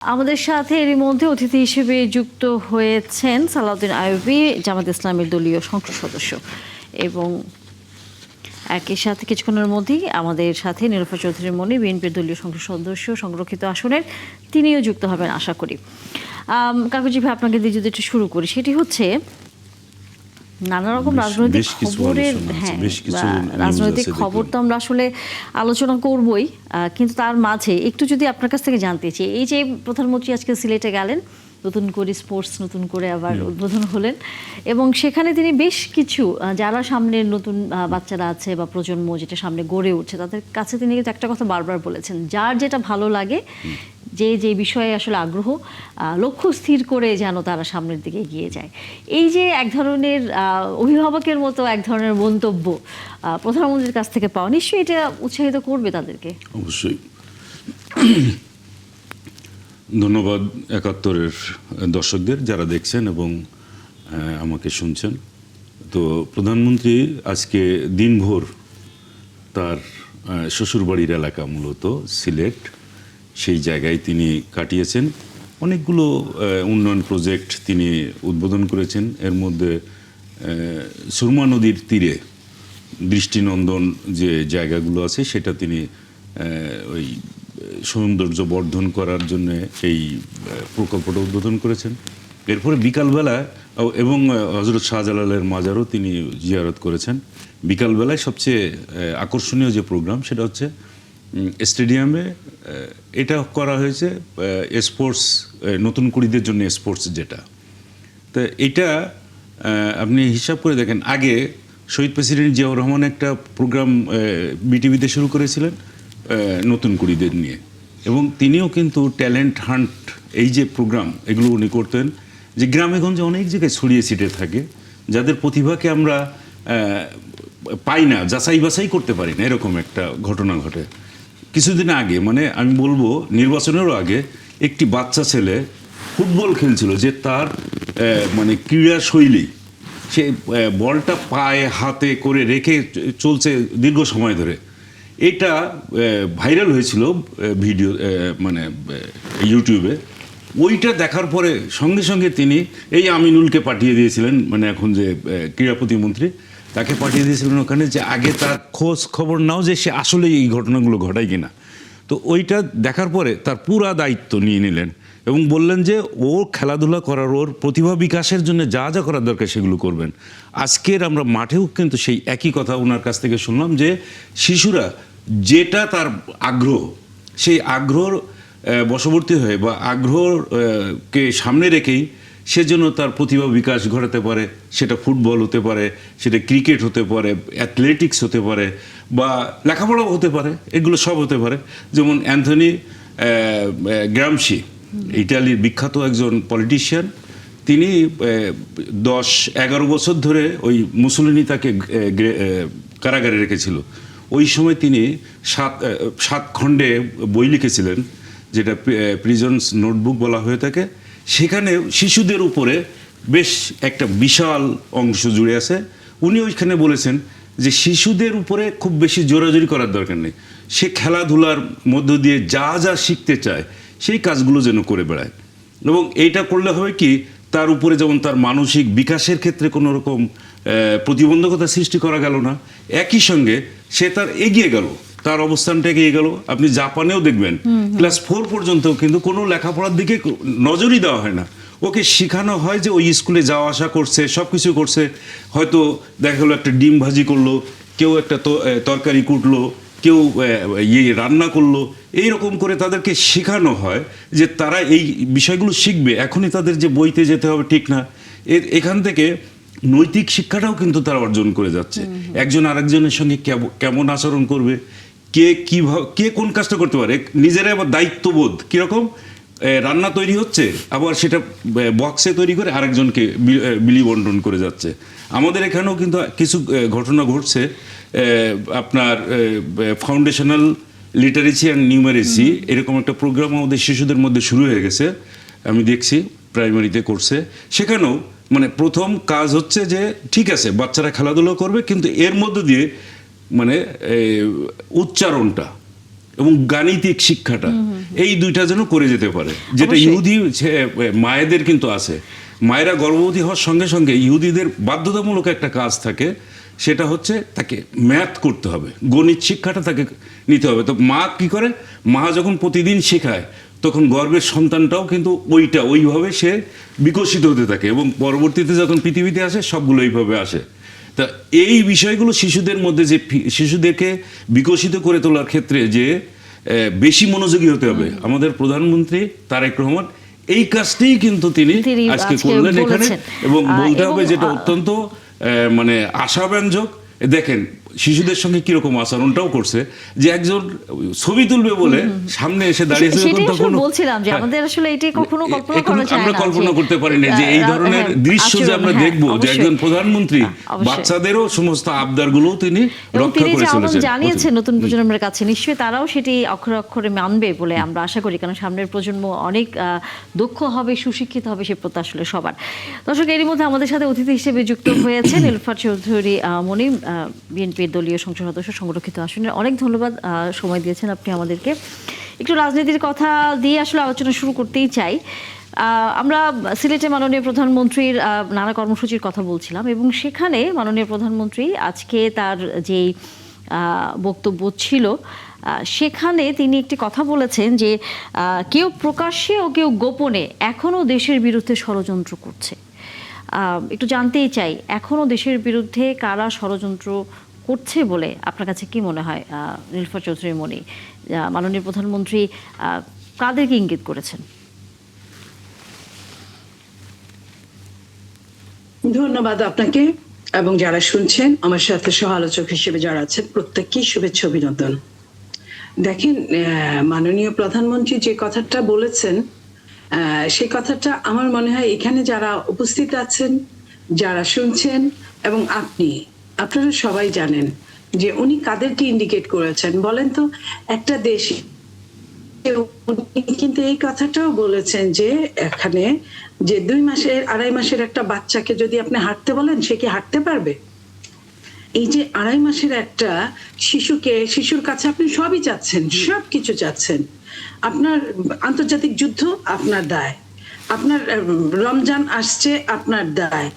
আমাদের সাথে এরই মধ্যে অতিথি হিসেবে যুক্ত হয়েছেন সালাউদ্দিন আইয়ুবী, জামাত ইসলামের দলীয় সংসদ সদস্য, এবং একই সাথে কিছুক্ষণের মধ্যেই আমাদের সাথে নীলোফার চৌধুরী মনি, বিএনপির দলীয় সংসদ সদস্য সংরক্ষিত আসনের, তিনিও যুক্ত হবেন আশা করি। কাকুজি ভাই, আপনাকে দিয়ে যদি একটু শুরু করি, সেটি হচ্ছে নানা রকম রাজনৈতিক খবরের রাজনৈতিক খবর তো আমরা আসলে আলোচনা করবই, কিন্তু তার মাঝে একটু যদি আপনার কাছ থেকে জানতে চাই, এই যে প্রধানমন্ত্রী আজকে সিলেটে গেলেন, নতুন করে স্পোর্টস নতুন করে আবার উদ্বোধন হলেন, এবং সেখানে তিনি বেশ কিছু যারা সামনের নতুন বাচ্চারা আছে বা প্রজন্ম যেটা সামনে গড়ে উঠছে, তাদের কাছে তিনি কিন্তু একটা কথা বারবার বলেছেন, যার যেটা ভালো লাগে, যে বিষয়ে আসলে আগ্রহ, লক্ষ্য স্থির করে যেন তারা সামনের দিকে এগিয়ে যায়। এই যে এক ধরনের অভিভাবকের মতো এক ধরনের মন্তব্য প্রধানমন্ত্রীর কাছ থেকে পাওয়া, নিশ্চয়ই এটা উৎসাহিত করবে তাদেরকে। অবশ্যই। ধন্যবাদ একাত্তরের দর্শকদের যারা দেখছেন এবং আমাকে শুনছেন। তো প্রধানমন্ত্রী আজকে দিনভর তার শ্বশুরবাড়ির এলাকা, মূলত সিলেট, সেই জায়গায় তিনি কাটিয়েছেন। অনেকগুলো উন্নয়ন প্রজেক্ট তিনি উদ্বোধন করেছেন। এর মধ্যে সুরমা নদীর তীরে দৃষ্টিনন্দন যে জায়গাগুলো আছে সেটা তিনি ওই সৌন্দর্য বর্ধন করার জন্য এই প্রকল্পটা উদ্বোধন করেছেন। এরপরে বিকালবেলা এবং হযরত শাহজালালের মাজারও তিনি জিয়ারত করেছেন। বিকালবেলায় সবচেয়ে আকর্ষণীয় যে প্রোগ্রাম সেটা হচ্ছে স্টেডিয়ামে এটা করা হয়েছে স্পোর্টস, নতুন কুড়িদের জন্য স্পোর্টস যেটা। তো এটা আপনি হিসাব করে দেখেন, আগে শহীদ প্রেসিডেন্ট জিয়াউর রহমান একটা প্রোগ্রাম বিটিভিতে শুরু করেছিলেন নতুন কুড়িদের নিয়ে, এবং তিনিও কিন্তু ট্যালেন্ট হান্ট, এই যে প্রোগ্রাম এগুলো উনি করতেন, যে গ্রামে গঞ্জে অনেক জায়গায় ছড়িয়ে ছিটে থাকে, যাদের প্রতিভাকে আমরা পাই না, যাচাই বাছাই করতে পারি না, এরকম একটা ঘটনা ঘটে। কিছুদিন আগে, মানে আমি বলবো নির্বাচনেরও আগে, একটি বাচ্চা ছেলে ফুটবল খেলছিল, যে তার মানে ক্রীড়া শৈলী, সে বলটা পায়ে হাতে করে রেখে চলছে দীর্ঘ সময় ধরে। এটা ভাইরাল হয়েছিল ভিডিও, মানে ইউটিউবে। ওইটা দেখার পরে সঙ্গে সঙ্গে তিনি এই আমিনুলকে পাঠিয়ে দিয়েছিলেন, মানে এখন যে ক্রীড়া প্রতিমন্ত্রী, তাকে পাঠিয়ে দিয়েছিলেন ওখানে, যে আগে তার খোঁজ খবর নাও যে সে আসলে এই ঘটনাগুলো ঘটায় কিনা। তো ওইটা দেখার পরে তার পুরা দায়িত্ব নিয়ে নিলেন এবং বললেন যে ও খেলাধুলা করার, ওর প্রতিভা বিকাশের জন্য যা যা করার দরকার সেগুলো করবেন। আজকের আমরা মাঠেও কিন্তু সেই একই কথা ওনার কাছ থেকে শুনলাম, যে শিশুরা যেটা তার আগ্রহ, সেই আগ্রহ বশবর্তী হয়ে বা আগ্রহকে সামনে রেখেই সে যেন তার প্রতিভা বিকাশ ঘটাতে পারে। সেটা ফুটবল হতে পারে, সেটা ক্রিকেট হতে পারে, অ্যাথলেটিক্স হতে পারে, বা লেখাপড়াও হতে পারে, এগুলো সব হতে পারে। যেমন অ্যান্থনি গ্রামশি, ইটালির বিখ্যাত একজন পলিটিশিয়ান, তিনি 10-11 বছর ধরে ওই মুসোলিনি তাকে কারাগারে রেখেছিল। ওই সময় তিনি 7 খণ্ডে বই লিখেছিলেন, যেটা প্রিজনস নোটবুক বলা হয়ে থাকে। সেখানে শিশুদের উপরে বেশ একটা বিশাল অংশ জুড়ে আছে। উনি ওইখানে বলেছেন যে শিশুদের উপরে খুব বেশি জোরাজোরি করার দরকার নেই, সে খেলাধুলার মধ্য দিয়ে যা যা শিখতে চায় সেই কাজগুলো যেন করে বেড়ায়। এবং এইটা করলে হবে কি, তার উপরে যেমন তার মানসিক বিকাশের ক্ষেত্রে কোনো রকম প্রতিবন্ধকতা সৃষ্টি করা গেল না, একই সঙ্গে সে তার এগিয়ে গেল, তার অবস্থানটা এগিয়ে গেল। আপনি জাপানেও দেখবেন ক্লাস 4 পর্যন্ত কিন্তু কোনো লেখাপড়ার দিকে নজরই দেওয়া হয় না, ওকে শেখানো হয় যে ওই স্কুলে যাওয়া আসা করছে, সব কিছু করছে। হয়তো দেখা গেলো একটা ডিম ভাজি করলো, কেউ একটা তরকারি কুটলো, কেউ রান্না করলো, এইরকম করে তাদেরকে শেখানো হয় যে তারা এই বিষয়গুলো শিখবে। এখনই তাদের যে বইতে যেতে হবে ঠিক না, এখান থেকে নৈতিক শিক্ষাটাও কিন্তু তারা অর্জন করে যাচ্ছে। একজন আরেকজনের সঙ্গে কেমন আচরণ করবে, কে কিভাবে, কে কোন কাজটা করতে পারে, নিজেরাই আবার দায়িত্ববোধ, কীরকম রান্না তৈরি হচ্ছে আবার সেটা বক্সে তৈরি করে আরেকজনকে বিলি বন্টন করে যাচ্ছে। আমাদের এখানেও কিন্তু কিছু ঘটনা ঘটছে। আপনার ফাউন্ডেশনাল লিটারেসি অ্যান্ড নিউমারেসি এরকম একটা প্রোগ্রাম আমাদের শিশুদের মধ্যে শুরু হয়ে গেছে, আমি দেখছি প্রাইমারিতে করছে। সেখানেও মানে প্রথম কাজ হচ্ছে যে ঠিক আছে বাচ্চারা খেলাধুলো করবে, কিন্তু এর মধ্য দিয়ে মানে উচ্চারণটা এবং গাণিতিক শিক্ষাটা এই দুইটা যেন করে যেতে পারে, যেটা অবশ্যই। ইহুদি মায়েদের কিন্তু আছে। মায়েরা গর্ভবতী হওয়ার সঙ্গে সঙ্গে ইহুদিদের বাধ্যতামূলক একটা কাজ থাকে, সেটা হচ্ছে তাকে ম্যাথ করতে হবে, গণিত শিক্ষাটা তাকে নিতে হবে। তো মা কি করে, মা যখন প্রতিদিন শেখায় তখন গর্ভের সন্তানটাও কিন্তু ওইভাবে সে বিকশিত হতে থাকে, এবং পরবর্তীতে যখন পৃথিবীতে আসে সবগুলো এইভাবে আসে। তা এই বিষয়গুলো শিশুদের মধ্যে, যে শিশুদেরকে বিকশিত করে তোলার ক্ষেত্রে যে বেশি মনোযোগী হতে হবে, আমাদের প্রধানমন্ত্রী তারেক রহমান এই কাজটাই কিন্তু তিনি আজকে করলেন এখানে। বলেছেন। এবং বলতে এবং হবে যেটা অত্যন্ত মানে আশাব্যঞ্জক। দেখেন শিশুদের সঙ্গে কিরকম আচরণটাও করছে, যে একজন ছবি তুলবে বলে সামনে এসে দাঁড়িয়েছে, সেটাই আসলে তখন বলছিলাম যে আমাদের আসলে এটি কখনো কল্পনা করা যায় না, আমরা কল্পনা করতে পারি না যে এই ধরনের দৃশ্য যে আমরা দেখবো, যে একজন প্রধানমন্ত্রী বাচ্চাদেরও সমস্ত আবদারগুলোও তিনি রক্ষা করে চলেছেন। জানিয়েছেন নতুন প্রজন্মের কাছে, নিশ্চয়ই তারাও সেটি অক্ষরে অক্ষরে মানবে বলে আমরা আশা করি, কারণ সামনের প্রজন্ম অনেক দক্ষ হবে, সুশিক্ষিত হবে, সে প্রত্যাশা আসলে সবার। দর্শক, এরই মধ্যে আমাদের সাথে অতিথি হিসেবে যুক্ত হয়েছেন নীলুফার চৌধুরী মনি, বিএনপির দলীয় সংসদ সদস্য, সংরক্ষিত আসনের। অনেক ধন্যবাদ, সময় দিয়েছেন আপনি আমাদেরকে। একটু রাজনীতির কথা দিয়ে আসলে আলোচনা শুরু করতেই চাই। আমরা সিলেটে মাননীয় প্রধানমন্ত্রীর নানা কর্মসূচির কথা বলছিলাম, এবং সেখানে মাননীয় প্রধানমন্ত্রী আজকে তার যেই বক্তব্য ছিল সেখানে তিনি একটি কথা বলেছেন যে কেউ প্রকাশ্যে ও কেউ গোপনে এখনও দেশের বিরুদ্ধে ষড়যন্ত্র করছে। একটু জানতেই চাই, এখনও দেশের বিরুদ্ধে কারা ষড়যন্ত্র করছে বলে আপনার কাছে কি মনে হয় নীলুফার চৌধুরী মনি? মাননীয় প্রধানমন্ত্রী কাদেরকে ইঙ্গিত করেছেন? ধন্যবাদ আপনাকে এবং যারা শুনছেন, আমার সাথে সহ আলোচক হিসেবে যারা আছেন, প্রত্যেককেই শুভেচ্ছা অভিনন্দন। দেখেন, মাননীয় প্রধানমন্ত্রী যে কথাটা বলেছেন, সেই কথাটা আমার মনে হয় এখানে যারা উপস্থিত আছেন, যারা শুনছেন, এবং আপনারা সবাই জানেন যে উনি কাদেরকে ইন্ডিকেট করেছেন। বলেন তো, একটা দেশ কিন্তু এই কথাটাও বলেছেন যে এখানে যে 2 মাসের একটা বাচ্চাকে যদি আপনি হাঁটতে বলেন, সে কি হাঁটতে পারবে? এই যে 2.5 মাসের একটা শিশুর কাছে আপনি সবই চাচ্ছেন, সবকিছু চাচ্ছেন। আপনার আন্তর্জাতিক যুদ্ধ আপনার দায়, আপনার রমজান আসছে আপনার দায়,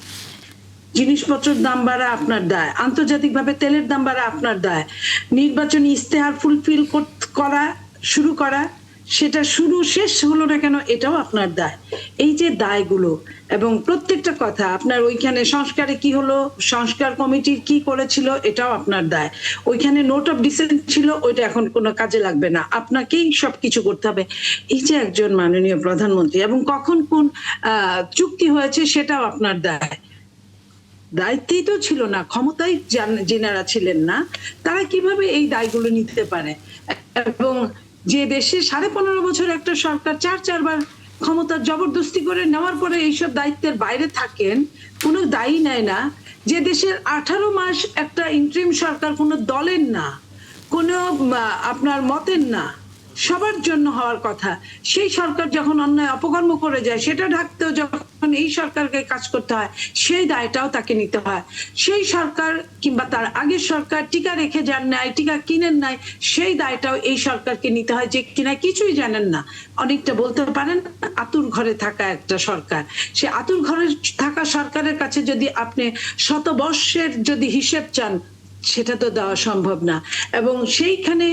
জিনিসপত্রের দাম বাড়া আপনার দায়, আন্তর্জাতিকভাবে তেলের দাম বাড়া আপনার দায়, নির্বাচনী ইস্তেহার ফুলফিল শুরু করা, সেটা শেষ হলো না কেন, এটাও আপনার দায়। এই যে দায়গুলো, এবং প্রত্যেকটা কথা আপনার, ওইখানে সংস্কারে কি হলো, সংস্কার কমিটি কি করেছিল, এটাও আপনার দায়। ওইখানে নোট অফ ডিসেন্ট ছিল, ওইটা এখন কোনো কাজে লাগবে না, আপনাকেই সবকিছু করতে হবে। এই যে একজন মাননীয় প্রধানমন্ত্রী, এবং কখন কোন চুক্তি হয়েছে সেটাও আপনার দায়। দায়িত্বই তো ছিল না, ক্ষমতায় যেনারা ছিলেন না, তারা কিভাবে এই দায়গুলো নিতে পারে? এবং যে দেশে 15.5 বছর একটা সরকার চারবার ক্ষমতা জবরদস্তি করে নেওয়ার পরে এইসব দায়িত্বের বাইরে থাকেন, কোনো দায়ী নেয় না। যে দেশের 18 মাস একটা ইন্টারিম সরকার কোনো দলের না, কোনো আপনার মতের না, সবার জন্য হওয়ার কথা, সেই সরকার যখন অন্যায় অপকর্ম করে যায়, সেটা ঢাকতেও যখন এই সরকারকে কাজ করতে হয়, সেই দায়টাও তাকে নিতে হয়। সেই সরকার কিংবা তার আগের সরকার টিকা রেখে যান নাই, টিকা কিনেন নাই, সেই দায়টাও এই সরকারকে নিতে হয়, যে কিনা কিছুই জানেন না। অনেকটা বলতে পারেন আতুর ঘরে থাকা একটা সরকার। সে আতুর ঘরে থাকা সরকারের কাছে যদি আপনি শতবর্ষের যদি হিসেব চান, সেটা তো দেওয়া সম্ভব না। এবং সেইখানে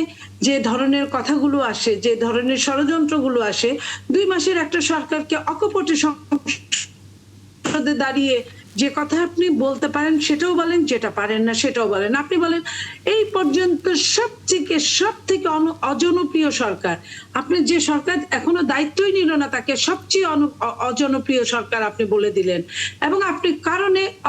যে ধরনের কথাগুলো আসে, যে ধরনের ষড়যন্ত্রগুলো আসে, 2 মাসের একটা সরকারকে অকপটে সংসদে দাঁড়িয়ে যে কথা আপনি বলতে পারেন সেটাও বলেন, যেটা পারেন না সেটাও বলেন। আপনি বলেন এই পর্যন্ত সব থেকে অজনপ্রিয় সরকার, আপনি যে সরকার এখনো দায়িত্বই নিল না, তাকে সবচেয়ে অজনপ্রিয় সরকার আপনি বলে দিলেন। এবং আপনি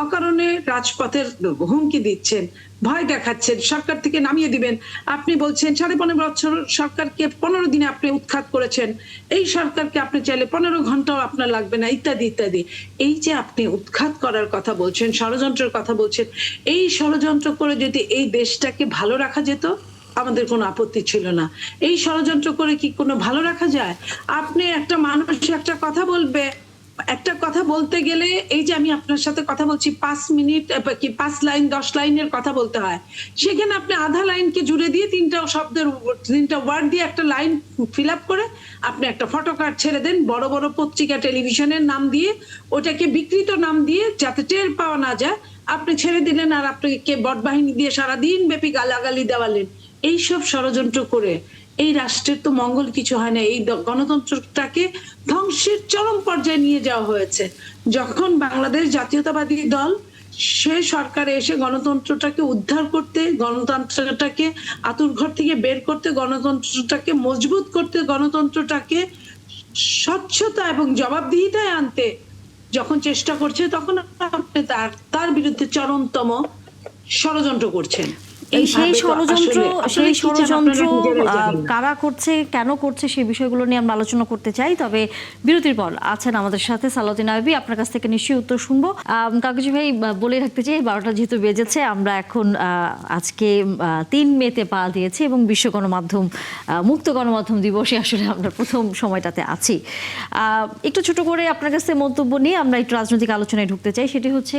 অকারণে রাজপথের হুমকি দিচ্ছেন, ভয় দেখাচ্ছেন, সরকার থেকে নামিয়ে দিবেন। আপনি বলছেন 15.5 বছর সরকারকে 15 দিনে আপনি উৎখাত করেছেন, এই সরকারকে আপনি চাইলে 15 ঘন্টাও আপনার লাগবে না, ইত্যাদি ইত্যাদি। এই যে আপনি উৎখাত করার কথা বলছেন, ষড়যন্ত্রের কথা বলছেন, এই ষড়যন্ত্র করে যদি এই দেশটাকে ভালো রাখা যেত, আমাদের কোনো আপত্তি ছিল না। এই ষড়যন্ত্র করে কি কোনো ভালো রাখা যায়? আপনি একটা মানুষ একটা কথা বলবে, একটা কথা বলতে গেলে এই যে আমি আপনার সাথে কথা বলছি 5 মিনিট কি 5 লাইন 10 লাইনের কথা বলতে হয়, সেখানে আপনি আধা লাইনকে জুড়ে দিয়ে 3টা শব্দের 3টা ওয়ার্ড দিয়ে একটা লাইন ফিল আপ করে আপনি একটা ফটো কার্ড ছেড়ে দেন, বড় বড় পত্রিকা টেলিভিশনের নাম দিয়ে, ওটাকে বিকৃত নাম দিয়ে যাতে টের পাওয়া না যায় আপনি ছেড়ে দিলেন, আর আপনাকে বটবাহিনী দিয়ে সারাদিন ব্যাপী গালাগালি দেওয়ালেন। এইসব ষড়যন্ত্র করে এই রাষ্ট্রের তো মঙ্গল কিছু হয় না, এই গণতন্ত্রটাকে ধ্বংসের চরম পর্যায়ে নিয়ে যাওয়া হয়েছে। যখন বাংলাদেশ জাতীয়তাবাদী দল সে সরকারে এসে গণতন্ত্রটাকে উদ্ধার করতে, গণতন্ত্রটাকে আতুরঘর থেকে বের করতে, গণতন্ত্রটাকে মজবুত করতে, গণতন্ত্রটাকে স্বচ্ছতা এবং জবাবদিহিতায় আনতে যখন চেষ্টা করছে, তখন আপনি তার বিরুদ্ধে চরমতম ষড়যন্ত্র করছেন। সেই ষড়যন্ত্র কারা করছে, কেন করছে, সেই বিষয়গুলো নিয়ে আমরা আলোচনা করতে চাই। তবে বিরতির পর আছেন আমাদের সাথে সালাউদ্দিন আইয়ুবী, আপনার কাছ থেকে নিশ্চয়ই উত্তর শুনবো। কাগজি ভাই বলে রাখতে চাই 12টা যেহেতু বেজেছে, আমরা এখন আজকে 3 মেতে পা দিয়েছি এবং বিশ্ব গণমাধ্যম মুক্ত গণমাধ্যম দিবসে আসলে আমরা প্রথম সময়টাতে আছি। একটু ছোট করে আপনার কাছে মন্তব্য নিয়ে আমরা একটু রাজনৈতিক আলোচনায় ঢুকতে চাই। সেটি হচ্ছে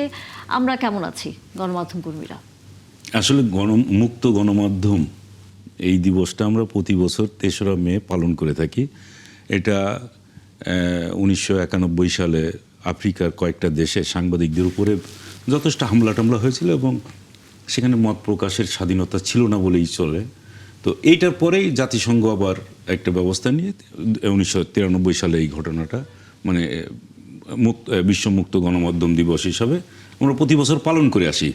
আমরা কেমন আছি গণমাধ্যম কর্মীরা? আসলে মুক্ত গণমাধ্যম এই দিবসটা আমরা প্রতি বছর 3রা মে পালন করে থাকি। এটা 1991 সালে আফ্রিকার কয়েকটা দেশে সাংবাদিকদের উপরে যথেষ্ট হামলা টামলা হয়েছিল এবং সেখানে মত প্রকাশের স্বাধীনতা ছিল না বলেই চলে। তো এইটার পরেই জাতিসংঘ আবার একটা ব্যবস্থা নিয়ে 1993 সালে এই ঘটনাটা মানে বিশ্ব মুক্ত গণমাধ্যম দিবস হিসাবে আমরা প্রতি বছর পালন করে আসি।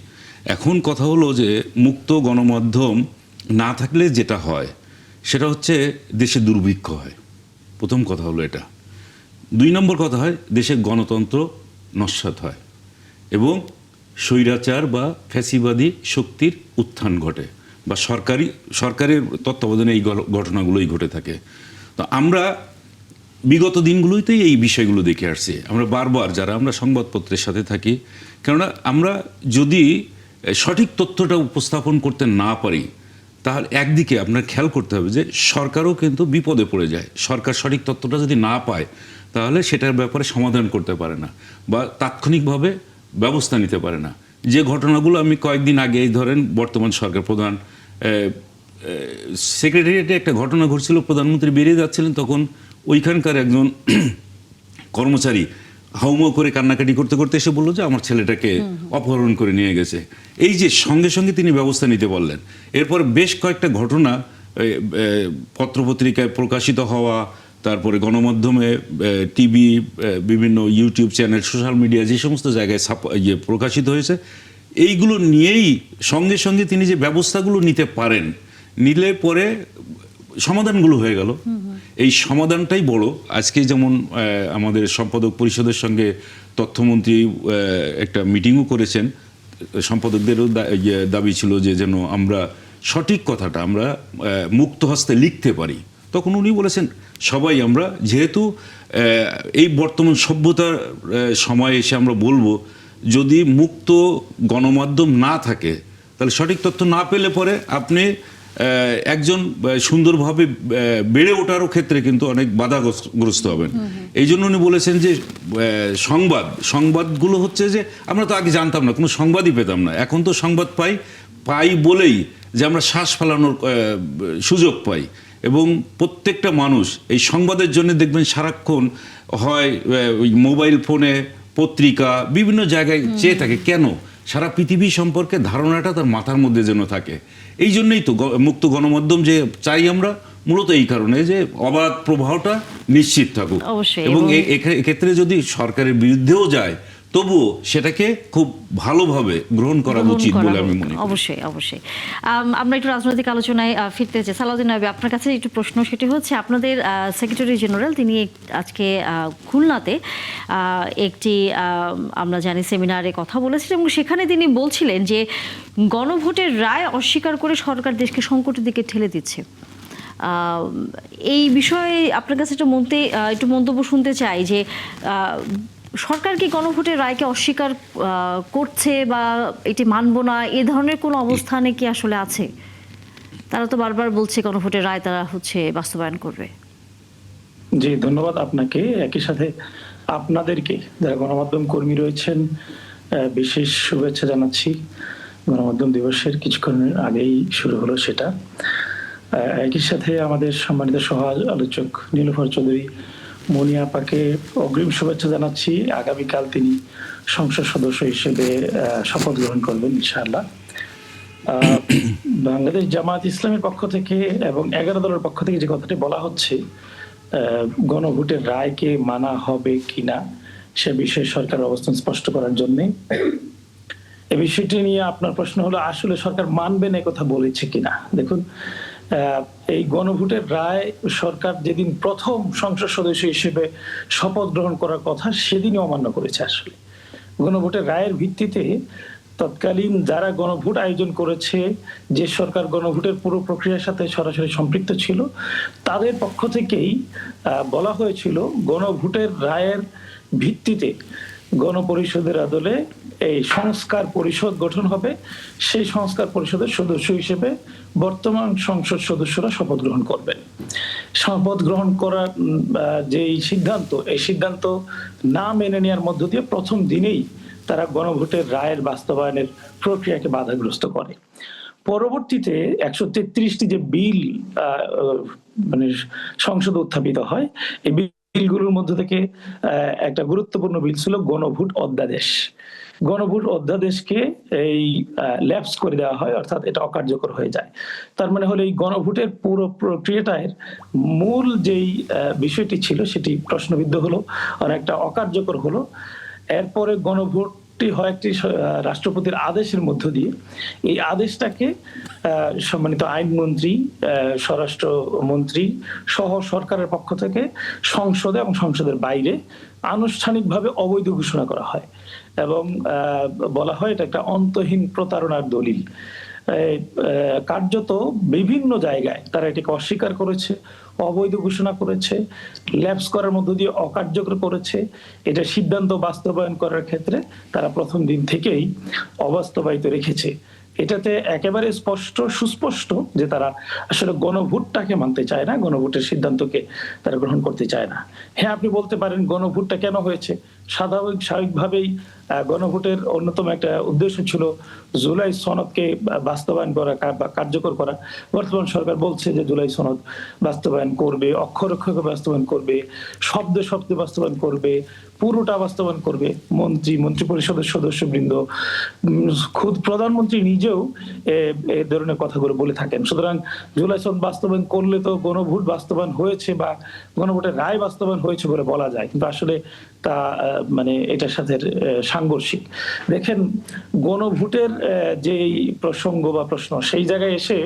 এখন কথা হলো যে মুক্ত গণমাধ্যম না থাকলে যেটা হয় সেটা হচ্ছে দেশে দুর্ভিক্ষ হয়। প্রথম কথা হলো এটা। 2 নম্বর কথা হয় দেশে গণতন্ত্র নস্যাৎ হয় এবং স্বৈরাচার বা ফ্যাসিবাদী শক্তির উত্থান ঘটে বা সরকারের তত্ত্বাবধানে এই ঘটনাগুলোই ঘটে থাকে। তো আমরা বিগত দিনগুলোতেই এই বিষয়গুলো দেখে আসছি। আমরা বারবার যারা আমরা সংবাদপত্রের সাথে থাকি, কেননা আমরা যদি সঠিক তথ্যটা উপস্থাপন করতে না পারি তাহলে একদিকে আপনার খেয়াল করতে হবে যে সরকারও কিন্তু বিপদে পড়ে যায়। সরকার সঠিক তথ্যটা যদি না পায় তাহলে সেটার ব্যাপারে সমাধান করতে পারে না বা তাৎক্ষণিকভাবে ব্যবস্থা নিতে পারে না। যে ঘটনাগুলো আমি কয়েকদিন আগে ধরেন বর্তমান সরকার প্রধান সেক্রেটারিয়েটে একটা ঘটনা ঘটছিল, প্রধানমন্ত্রী বেরিয়ে যাচ্ছিলেন, তখন ওইখানকার একজন কর্মচারী হাউমাউ করে কান্নাকাটি করতে করতে এসে বললো যে আমার ছেলেটাকে অপহরণ করে নিয়ে গেছে। এই যে সঙ্গে সঙ্গে তিনি ব্যবস্থা নিতে বললেন। এরপর বেশ কয়েকটা ঘটনা পত্রপত্রিকায় প্রকাশিত হওয়া, তারপরে গণমাধ্যমে টিভি, বিভিন্ন ইউটিউব চ্যানেল, সোশ্যাল মিডিয়া যে সমস্ত জায়গায় প্রকাশিত হয়েছে, এইগুলো নিয়েই সঙ্গে সঙ্গে তিনি যে ব্যবস্থাগুলো নিতে পারেন, নিলে পরে সমাধানগুলো হয়ে গেল। এই সমাধানটাই বড়। আজকে যেমন আমাদের সম্পাদক পরিষদের সঙ্গে তথ্যমন্ত্রী একটা মিটিংও করেছেন, সম্পাদকদেরও দাবি ছিল যে যেন আমরা সঠিক কথাটা আমরা মুক্ত হস্তে লিখতে পারি। তখন উনি বলেছেন সবাই আমরা যেহেতু এই বর্তমান সভ্যতার সময়ে এসে আমরা বলবো, যদি মুক্ত গণমাধ্যম না থাকে তাহলে সঠিক তথ্য না পেলে পরে আপনি একজন সুন্দরভাবে বেড়ে ওঠারও ক্ষেত্রে কিন্তু অনেক বাধাগ্রস্ত হবেন। এই জন্য উনি বলেছেন যে সংবাদগুলো হচ্ছে যে আমরা তো আগে জানতাম না, কোনো সংবাদই পেতাম না, এখন তো সংবাদ পাই বলেই যে আমরা শ্বাস ফেলানোর সুযোগ পাই। এবং প্রত্যেকটা মানুষ এই সংবাদের জন্য দেখবেন সারাক্ষণ হয় ওই মোবাইল ফোনে, পত্রিকা, বিভিন্ন জায়গায় চেয়ে থাকে। কেন? সারা পৃথিবী সম্পর্কে ধারণাটা তার মাথার মধ্যে যেন থাকে। এই জন্যই তো মুক্ত গণমাধ্যম যে চাই আমরা, মূলত এই কারণে যে অবাধ প্রবাহটা নিশ্চিত থাকুক। এবং এক্ষেত্রে যদি সরকারের বিরুদ্ধেও যায় তবুও সেটাকে খুব ভালোভাবে গ্রহণ করা উচিত বলে আমি মনে করি। অবশ্যই অবশ্যই। আমরা একটু রাজনৈতিক আলোচনায় ফিরতে চাই। সালাউদ্দিন আইয়ুবী, আপনার কাছে একটু প্রশ্ন, সেটি হচ্ছে আপনাদের সেক্রেটারি জেনারেল তিনি আজকে খুলনাতে একটি আমরা জানি সেমিনারে কথা বলেছিলেন এবং সেখানে তিনি বলছিলেন যে গণভোটের রায় অস্বীকার করে সরকার দেশকে সংকটের দিকে ঠেলে দিচ্ছে। এই বিষয়ে আপনার কাছে একটু মন্তব্য শুনতে চাই যে সরকার কি গণভোটের রায়কে অস্বীকার করছে বা এটি মানব না, এ ধরনের কোনো অবস্থানে কি আসলে আছে? তারা তো বারবার বলছে গণভোটের রায় তারা বাস্তবায়ন করবে। জি, ধন্যবাদ আপনাকে। একই সাথে আপনাদেরকে যারা গণমাধ্যম কর্মী রয়েছেন বিশেষ শুভেচ্ছা জানাচ্ছি। গণমাধ্যম দিবসের কিছুক্ষণ আগেই শুরু হলো সেটা। একই সাথে আমাদের সম্মানিত সহ আলোচক নীলুফার চৌধুরী মনি আপাকে অগ্রিম শুভেচ্ছা জানাচ্ছি। আগামীকাল তিনি সংসদ সদস্য হিসেবে শপথ গ্রহণ করবেন ইনশাআল্লাহ। বাংলাদেশ জামায়াত ইসলামের পক্ষ থেকে এবং 11 দলের পক্ষ থেকে যে কথাটি বলা হচ্ছে গণভোটের রায়কে মানা হবে কিনা সে বিষয়ে সরকারের অবস্থান স্পষ্ট করার জন্য এই বিষয়টি নিয়ে আপনার প্রশ্ন হলো আসলে সরকার মানবে না কথা বলেছে কিনা। দেখুন, এই গণভোটের রায় সরকার যেদিন প্রথম সংসদ সদস্য হিসেবে শপথ গ্রহণ করার কথা সেদিনই অমান্য করেছে। আসলে গণভোটের রায়ের ভিত্তিতে তৎকালীন যারা গণভোট আয়োজন করেছে, যে সরকার গণভোটের পুরো প্রক্রিয়ার সাথে সরাসরি সম্পৃক্ত ছিল, তাদের পক্ষ থেকেই বলা হয়েছিল গণভোটের রায়ের ভিত্তিতে গণপরিষদের আদলে এই সংস্কার পরিষদ গঠন হবে। সেই সংস্কার পরিষদের সদস্য হিসেবে বর্তমান সংসদ সদস্যরা শপথ গ্রহণ করবেন। শপথ গ্রহণ করার যে সিদ্ধান্ত, এই সিদ্ধান্ত না মেনে নেওয়ার মধ্য দিয়ে প্রথম দিনেই তারা গণভোটের রায়ের বাস্তবায়নের প্রক্রিয়াকে বাধাগ্রস্ত করে। পরবর্তীতে 133টি যে বিল মানে সংসদে উত্থাপিত হয়, এই বিলগুলোর মধ্যে থেকে একটা গুরুত্বপূর্ণ বিল ছিল গণভোট অধ্যাদেশ। গণভোট অধ্যাদেশকে এই ল্যাপস করে দেওয়া হয়, অর্থাৎ এটা অকার্যকর হয়ে যায়। তার মানে হলো এই গণভোটের পুরো প্রক্রিয়াটার মূল যেই বিষয়টি ছিল সেটি প্রশ্নবিদ্ধ হলো, অনেকটা অকার্যকর হলো। এরপরে গণভোটটি হয় একটি রাষ্ট্রপতির আদেশের মধ্য দিয়ে। এই আদেশটাকে সম্মানিত আইনমন্ত্রী, স্বরাষ্ট্রমন্ত্রী সহ সরকারের পক্ষ থেকে সংসদে এবং সংসদের বাইরে আনুষ্ঠানিকভাবে অবৈধ ঘোষণা করা হয় এবং বলা হয় এটা একটা অন্তহীন প্রতারণার দলিল। কার্যত বিভিন্ন জায়গায় তারা এটাকে অস্বীকার করেছে, অবৈধ ঘোষণা করেছে, ল্যাপস করার মধ্য দিয়ে অকার্যকর করেছে। এটা সিদ্ধান্ত বাস্তবায়ন করার ক্ষেত্রে তারা প্রথম দিন থেকেই অবাস্তবায়িত রেখেছে। এটাতে একেবারে সুস্পষ্ট যে তারা আসলে গণভোটটাকে মানতে চায় না, গণভোটের সিদ্ধান্তকে তারা গ্রহণ করতে চায় না। হ্যাঁ, আপনি বলতে পারেন গণভোটটা কেন হয়েছে। স্বাভাবিকভাবেই গণভোটের অন্যতম একটা উদ্দেশ্য ছিল জুলাই সনদকে বাস্তবায়ন করা বা কার্যকর করা। বর্তমান সরকার বলছে যে জুলাই সনদ বাস্তবায়ন করবে, অক্ষর অক্ষরে বাস্তবায়ন করবে, শব্দে শব্দে বাস্তবায়ন করবে, পুরোটা বাস্তবায়ন করবে। মন্ত্রী পরিষদের সদস্যবৃন্দ, খুদ প্রধানমন্ত্রী নিজেও এ ধরনের কথাগুলো বলে থাকেন। সুতরাং জুলাই সনদ বাস্তবায়ন করলে তো গণভোট বাস্তবায়ন হয়েছে বা গণভোটের রায় বাস্তবায়ন হয়েছে বলে বলা যায়, কিন্তু আসলে তা মানে এটার সাথে সাংঘর্ষিক। দেখেন, গণভোটের যেই প্রসঙ্গ বা প্রশ্ন, সেই জায়গায় এসে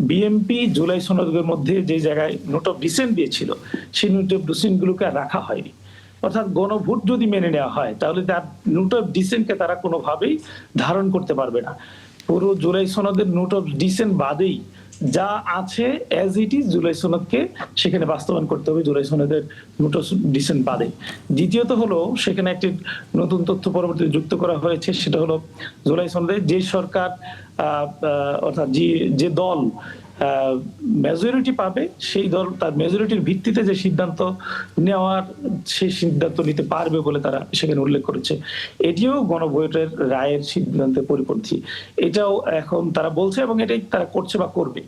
বিএনপি জুলাই সনদের মধ্যে যে জায়গায় নোট অফ ডিসেন্ট দিয়েছিল সেই নোট অফ ডিসেন্ট গুলোকে আর রাখা হয়নি। অর্থাৎ গণভোট যদি মেনে নেওয়া হয় তাহলে তার নোট অফ ডিসেন্টকে তারা কোনোভাবেই ধারণ করতে পারবে না। পুরো জুলাই সনদের নোট অফ ডিসেন্ট বাদেই যা আছে অ্যাজ ইট ইজ জুলাই সনদকে সেখানে বাস্তবায়ন করতে হবে, জুলাই সনদের নোট অফ ডিসেন্ট বাদে। দ্বিতীয়ত হলো সেখানে একটি নতুন তথ্য পরবর্তীতে যুক্ত করা হয়েছে, সেটা হলো জুলাই সনদে যে সরকার অর্থাৎ যে দল মেজরিটি পাবে সেই দল তার মেজরিটির ভিত্তিতে যে সিদ্ধান্ত নেওয়ার সেই সিদ্ধান্ত নিতে পারবে বলে তারা সেখানে উল্লেখ করেছে। এটিও গণভোটের রায়ের সিদ্ধান্তের পরিপন্থী। এটাও এখন তারা বলছে এবং এটাই তারা করছে বা করবে।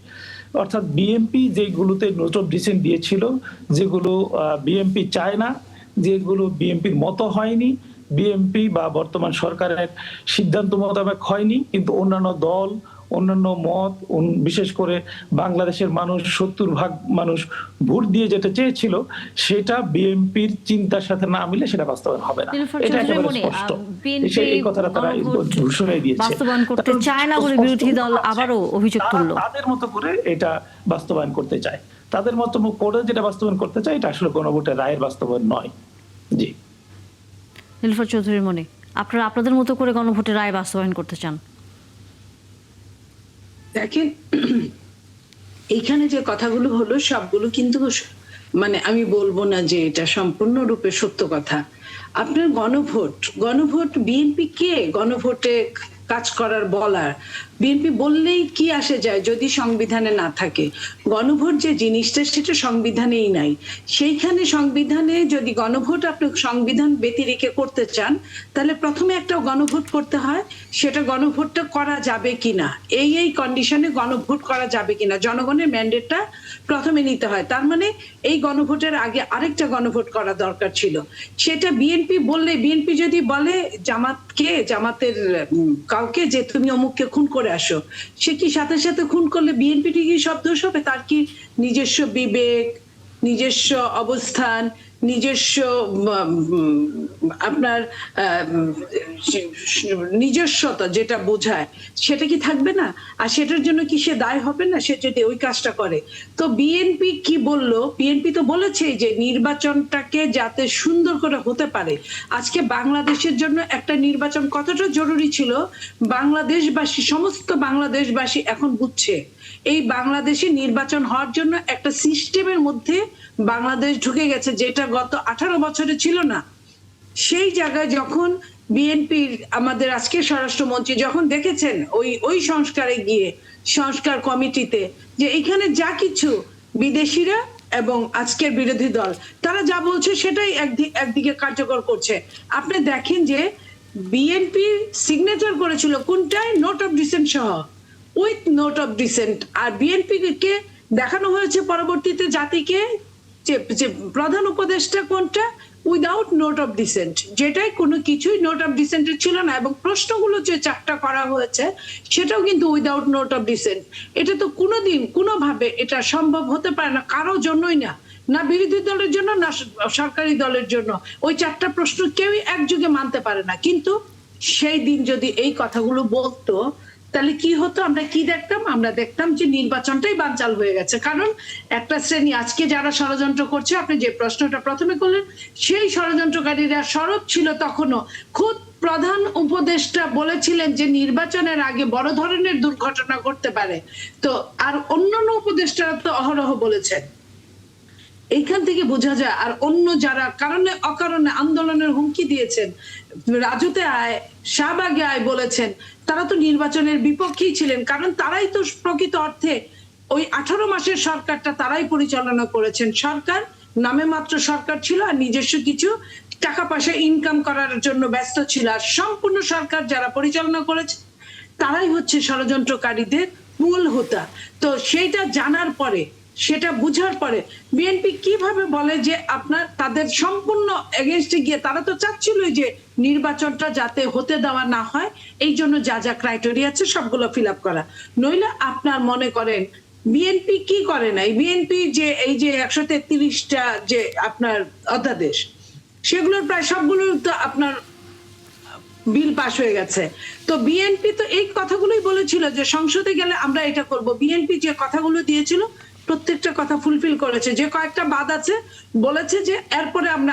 অর্থাৎ বিএনপি যেগুলোতে নোট অফ ডিসেন্ট দিয়েছিল, যেগুলো বিএনপি চায় না, যেগুলো বিএনপির মতো হয়নি, বিএনপি বা বর্তমান সরকারের সিদ্ধান্ত মোতাবেক হয়নি, কিন্তু অন্যান্য দল, অন্যান্য মত, বিশেষ করে বাংলাদেশের মানুষ 70% মানুষ ভোট দিয়ে যেটা চেয়েছিল সেটা বিএনপির চিন্তার সাথে না মিলে সেটা বাস্তবায়ন হবে না। এটা একেবারে স্পষ্ট। এই কথাটা তারা ঘোষণায় দিয়েছে। বাস্তবায়ন করতে চায় না বলে বিরোধী দল আবারও অভিযোগ তুলল। তাদের মতো করে এটা বাস্তবায়ন করতে চায়, তাদের মতো করে যেটা বাস্তবায়ন করতে চায় এটা আসলে গণভোটের রায়ের বাস্তবায়ন নয়। জি, নীলুফার চৌধুরী মনি, আপনারা আপনাদের মতো করে গণভোটের রায় বাস্তবায়ন করতে চান? দেখেন, এইখানে যে কথাগুলো হলো সবগুলো কিন্তু মানে আমি বলবো না যে এটা সম্পূর্ণরূপে সত্য কথা। আপনার গণভোট বিএনপি কে গণভোটে কাজ করার বলার? বিএনপি বললেই কি আসে যায় যদি সংবিধানে না থাকে? গণভোট যে জিনিসটা সেটা সংবিধানেই নাই। সেইখানে সংবিধানে যদি গণভোট আপনি সংবিধান ব্যতিরেকে করতে চান, তাহলে প্রথমে একটা গণভোট করতে হয়, সেটা গণভোটটা করা যাবে কিনা, এই কন্ডিশনে গণভোট করা যাবে কিনা, জনগণের ম্যান্ডেটটা প্রথমে নিতে হয়। তার মানে এই গণভোটের আগে আরেকটা গণভোট করা দরকার ছিল। সেটা বিএনপি বললে, বিএনপি যদি বলে জামাতের কাউকে যে তুমি অমুককে খুন করে আসো, সে কি সাথে সাথে খুন করলে বিএনপি কি সব দোষ হবে? তার কি নিজস্ব বিবেক, নিজস্ব অবস্থান, নিজস্ব আপনার নিজস্বতা যেটা বোঝায় সেটা কি থাকবে না? আর সেটার জন্য কি সে দায় হবে না সে যদি ওই কাজটা করে? তো বিএনপি কি বললো? বিএনপি তো বলেছে যে নির্বাচনটাকে যাতে সুন্দর করে হতে পারে, আজকে বাংলাদেশের জন্য একটা নির্বাচন কতটা জরুরি ছিল বাংলাদেশবাসী, সমস্ত বাংলাদেশবাসী এখন বুঝছে। এই বাংলাদেশে নির্বাচন হওয়ার জন্য একটা সিস্টেমের মধ্যে বাংলাদেশ ঢুকে গেছে, যেটা গত 18 বছরে ছিল না। সেই জায়গায় যখন বিএনপির আমাদের আজকে স্বরাষ্ট্রমন্ত্রী যখন দেখেছেন ওই সংস্কারে গিয়ে, সংস্কার কমিটিতে, যে এখানে যা কিছু বিদেশিরা এবং আজকের বিরোধী দল তারা যা বলছে সেটাই একদিকে কার্যকর করছে। আপনি দেখেন যে বিএনপি সিগনেচার করেছিল কোনটায়? নোট অফ ডিসেন্ট সহ, উইথ নোট অফ ডিসেন্ট। আর বিএনপি কে দেখানো হয়েছে পরবর্তীতে জাতিকে যে প্রধান উপদেষ্টা কোনটা? উইদাউট নোট অফ ডিসেন্ট, যেটাই কোনো কিছুই নোট অফ ডিসেন্টের ছিল না। এবং প্রশ্নগুলো যে 4টা করা হয়েছে সেটাও কিন্তু উইদাউট নোট অফ ডিসেন্ট। এটা তো কোনোদিন কোনোভাবে এটা সম্ভব হতে পারে না, কারো জন্যই না, না বিরোধী দলের জন্য না সরকারি দলের জন্য। ওই 4টা প্রশ্ন কেউই একযোগে মানতে পারে না। কিন্তু সেই দিন যদি এই কথাগুলো বলতো তাহলে কি হতো? আমরা কি দেখতাম? আমরা দেখতাম যে নির্বাচনটাই বানচাল হয়ে গেছে। কারণ একটা শ্রেণী আজকে যারা ষড়যন্ত্র করছে, আপনি যে প্রশ্নটা প্রথমে করলেন, সেই ষড়যন্ত্রকারীরা সরব ছিল তখনও। খুদ প্রধান উপদেষ্টা বলেছিলেন যে নির্বাচনের আগে বড় ধরনের দুর্ঘটনা ঘটতে পারে। তো আর অন্যান্য উপদেষ্টারা তো অহরহ বলেছেন। এইখান থেকে বোঝা যায়। আর অন্য যারা কারণে অকারণে আন্দোলনের হুমকি দিয়েছেন, রাজুতে আয়, শাহবাগে আয় বলেছেন, তারা তো নির্বাচনের বিপক্ষেই ছিলেন। কারণ তারাই তো প্রকৃত অর্থে ওই 18 মাসের সরকারটা তারাই পরিচালনা করেছেন। সরকার নামে মাত্র সরকার ছিল, আর নিজস্ব কিছু টাকা পয়সা ইনকাম করার জন্য ব্যস্ত ছিল। আর সম্পূর্ণ সরকার যারা পরিচালনা করেছে তারাই হচ্ছে ষড়যন্ত্রকারীদের মূল হোতা। তো সেইটা জানার পরে, সেটা বুঝার পরে বিএনপি কিভাবে বলে যে আপনার তাদের সম্পূর্ণ এগেইনস্টে গিয়ে, তারা তো চাচ্ছিল যে নির্বাচনটা যাতে হতে দেওয়া না হয়, এই জন্য যা যা ক্রাইটেরিয়া আছে সবগুলো ফিল আপ করা। নইলে আপনার মনে করেন বিএনপি কি করে নাই? বিএনপি যে এই যে 133টা যে আপনার অধ্যাদেশ, সেগুলোর প্রায় সবগুলো তো আপনার বিল পাস হয়ে গেছে। তো বিএনপি তো এই কথাগুলোই বলেছিল যে সংসদে গেলে আমরা এটা করব। বিএনপি যে কথাগুলো দিয়েছিল প্রত্যেকটা কথা ফুলফিল করেছে। যে কয়েকটা বাদ আছে বলেছে যে এরপরে আমরা